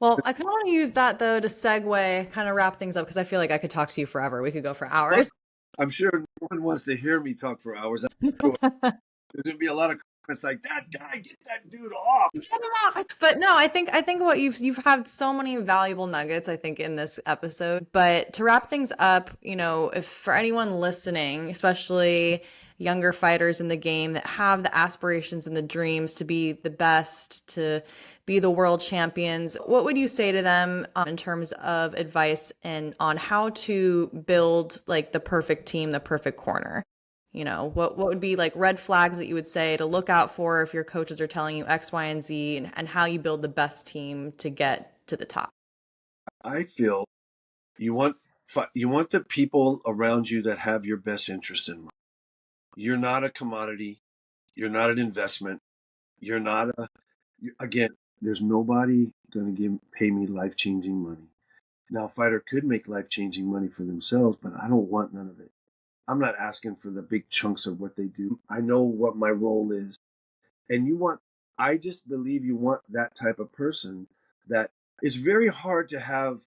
Well, I kind of want to use that though to segue, kind of wrap things up because I feel like I could talk to you forever. We could go for Well, hours. I'm sure no one wants to hear me talk for hours. There's going to be a lot of comments like, that guy, get that dude off. Get him off. But no, I think what you've had so many valuable nuggets, I think, in this episode. But to wrap things up, if for anyone listening, especially younger fighters in the game that have the aspirations and the dreams to be the best, to be the world champions, what would you say to them in terms of advice and on how to build like the perfect team, the perfect corner? What would be like red flags that you would say to look out for if your coaches are telling you X, Y, and Z, and how you build the best team to get to the top? I feel you want the people around you that have your best interest in mind. You're not a commodity. You're not an investment. You're not again, there's nobody going to pay me life-changing money. Now, a fighter could make life-changing money for themselves, but I don't want none of it. I'm not asking for the big chunks of what they do. I know what my role is. And I just believe you want that type of person that it's very hard to have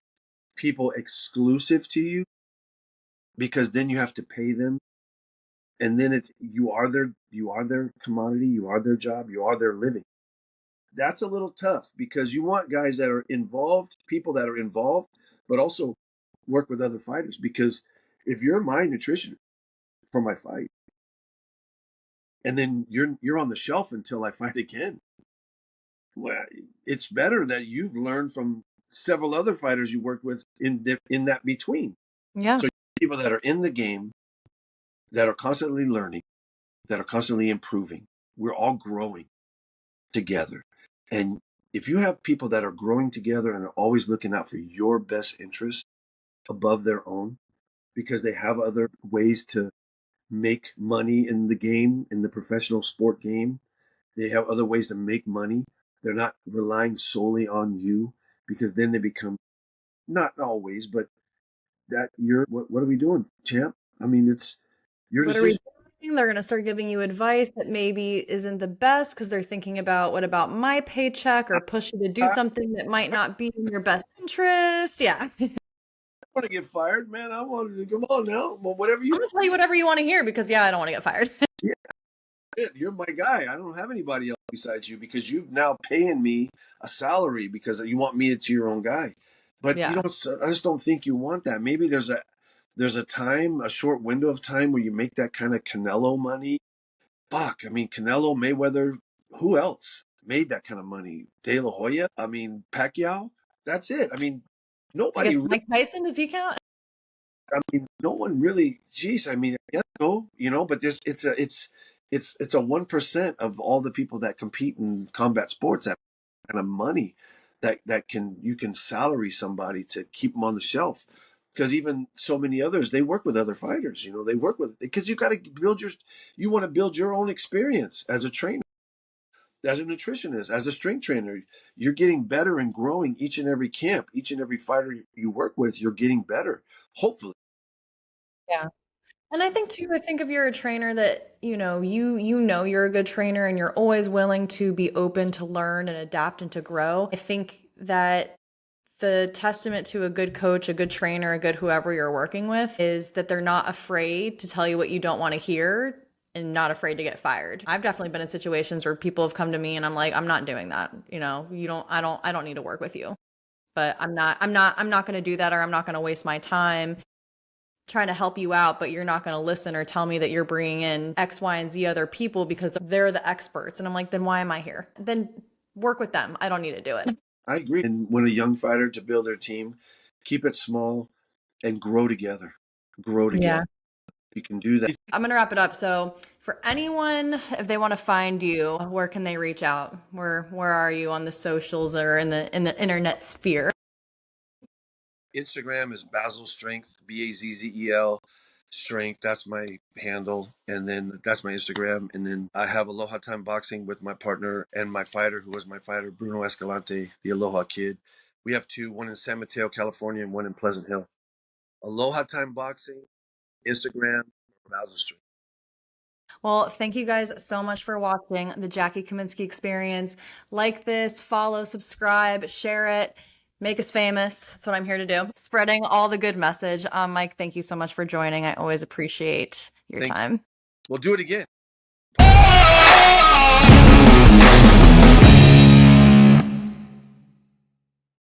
people exclusive to you because then you have to pay them. And then you are their commodity, you are their job, you are their living. That's a little tough because you want guys that are involved, people that are involved, but also work with other fighters. Because if you're my nutritionist for my fight, and then you're on the shelf until I fight again, well, it's better that you've learned from several other fighters you worked with in that between. Yeah. So people that are in the game, that are constantly learning, that are constantly improving. We're all growing together. And if you have people that are growing together and are always looking out for your best interest above their own, because they have other ways to make money in the game, in the professional sport game, they have other ways to make money. They're not relying solely on you, because then they become, not always, but what are we doing, champ? I mean, it's your What are we decision. doing? They're going to start giving you advice that maybe isn't the best because they're thinking about what about my paycheck, or push you to do something that might not be in your best interest. Yeah. I'm Want to get fired, man. I want to come on now. Well, whatever you going to tell you whatever you want to hear because, yeah, I don't want to get fired. yeah, you're my guy. I don't have anybody else besides you because you've now paying me a salary because you want me to your own guy. But you Yeah. don't. I just don't think you want that. Maybe there's a time, a short window of time where you make that kind of Canelo money. Fuck, I mean Canelo, Mayweather, who else made that kind of money? De La Hoya, I mean Pacquiao. That's it. I mean, I nobody guess really. Mike Tyson, does he count? I mean, no one really. Geez, I mean, I guess so. But this it's a 1% of all the people that compete in combat sports that kind of money that can you can salary somebody to keep them on the shelf. Because even so many others, they work with other fighters. They work with because you got to you want to build your own experience as a trainer, as a nutritionist, as a strength trainer. You're getting better and growing each and every camp, each and every fighter you work with. You're getting better. Hopefully, Yeah. And I think too, I think if you're a trainer that, you know you're a good trainer and you're always willing to be open to learn and adapt and to grow. I think that the testament to a good coach, a good trainer, a good whoever you're working with is that they're not afraid to tell you what you don't want to hear and not afraid to get fired. I've definitely been in situations where people have come to me and I'm like, I'm not doing that. I don't need to work with you. But I'm not going to do that, or I'm not going to waste my time trying to help you out, but you're not going to listen or tell me that you're bringing in X, Y, and Z other people because they're the experts. And I'm like, then why am I here? Then work with them. I don't need to do it. I agree. And when a young fighter to build their team, keep it small and grow together. Grow Yeah. together. You can do that. I'm going to wrap it up. So for anyone, if they want to find you, where can they reach out? Where are you on the socials or in the internet sphere? Instagram is Bazzel Strength, Bazzel Strength. That's my handle. And then that's my Instagram. And then I have Aloha Time Boxing with my partner and my fighter, who was my fighter, Bruno Escalante, the Aloha Kid. We have two, one in San Mateo, California, and one in Pleasant Hill. Aloha Time Boxing, Instagram, Bazzel Strength. Well, thank you guys so much for watching the Jackie Kaminski Experience. Like this, follow, subscribe, share it, make us famous. That's what I'm here to do. Spreading all the good message. Mike, thank you so much for joining. I always appreciate your time. We'll do it again.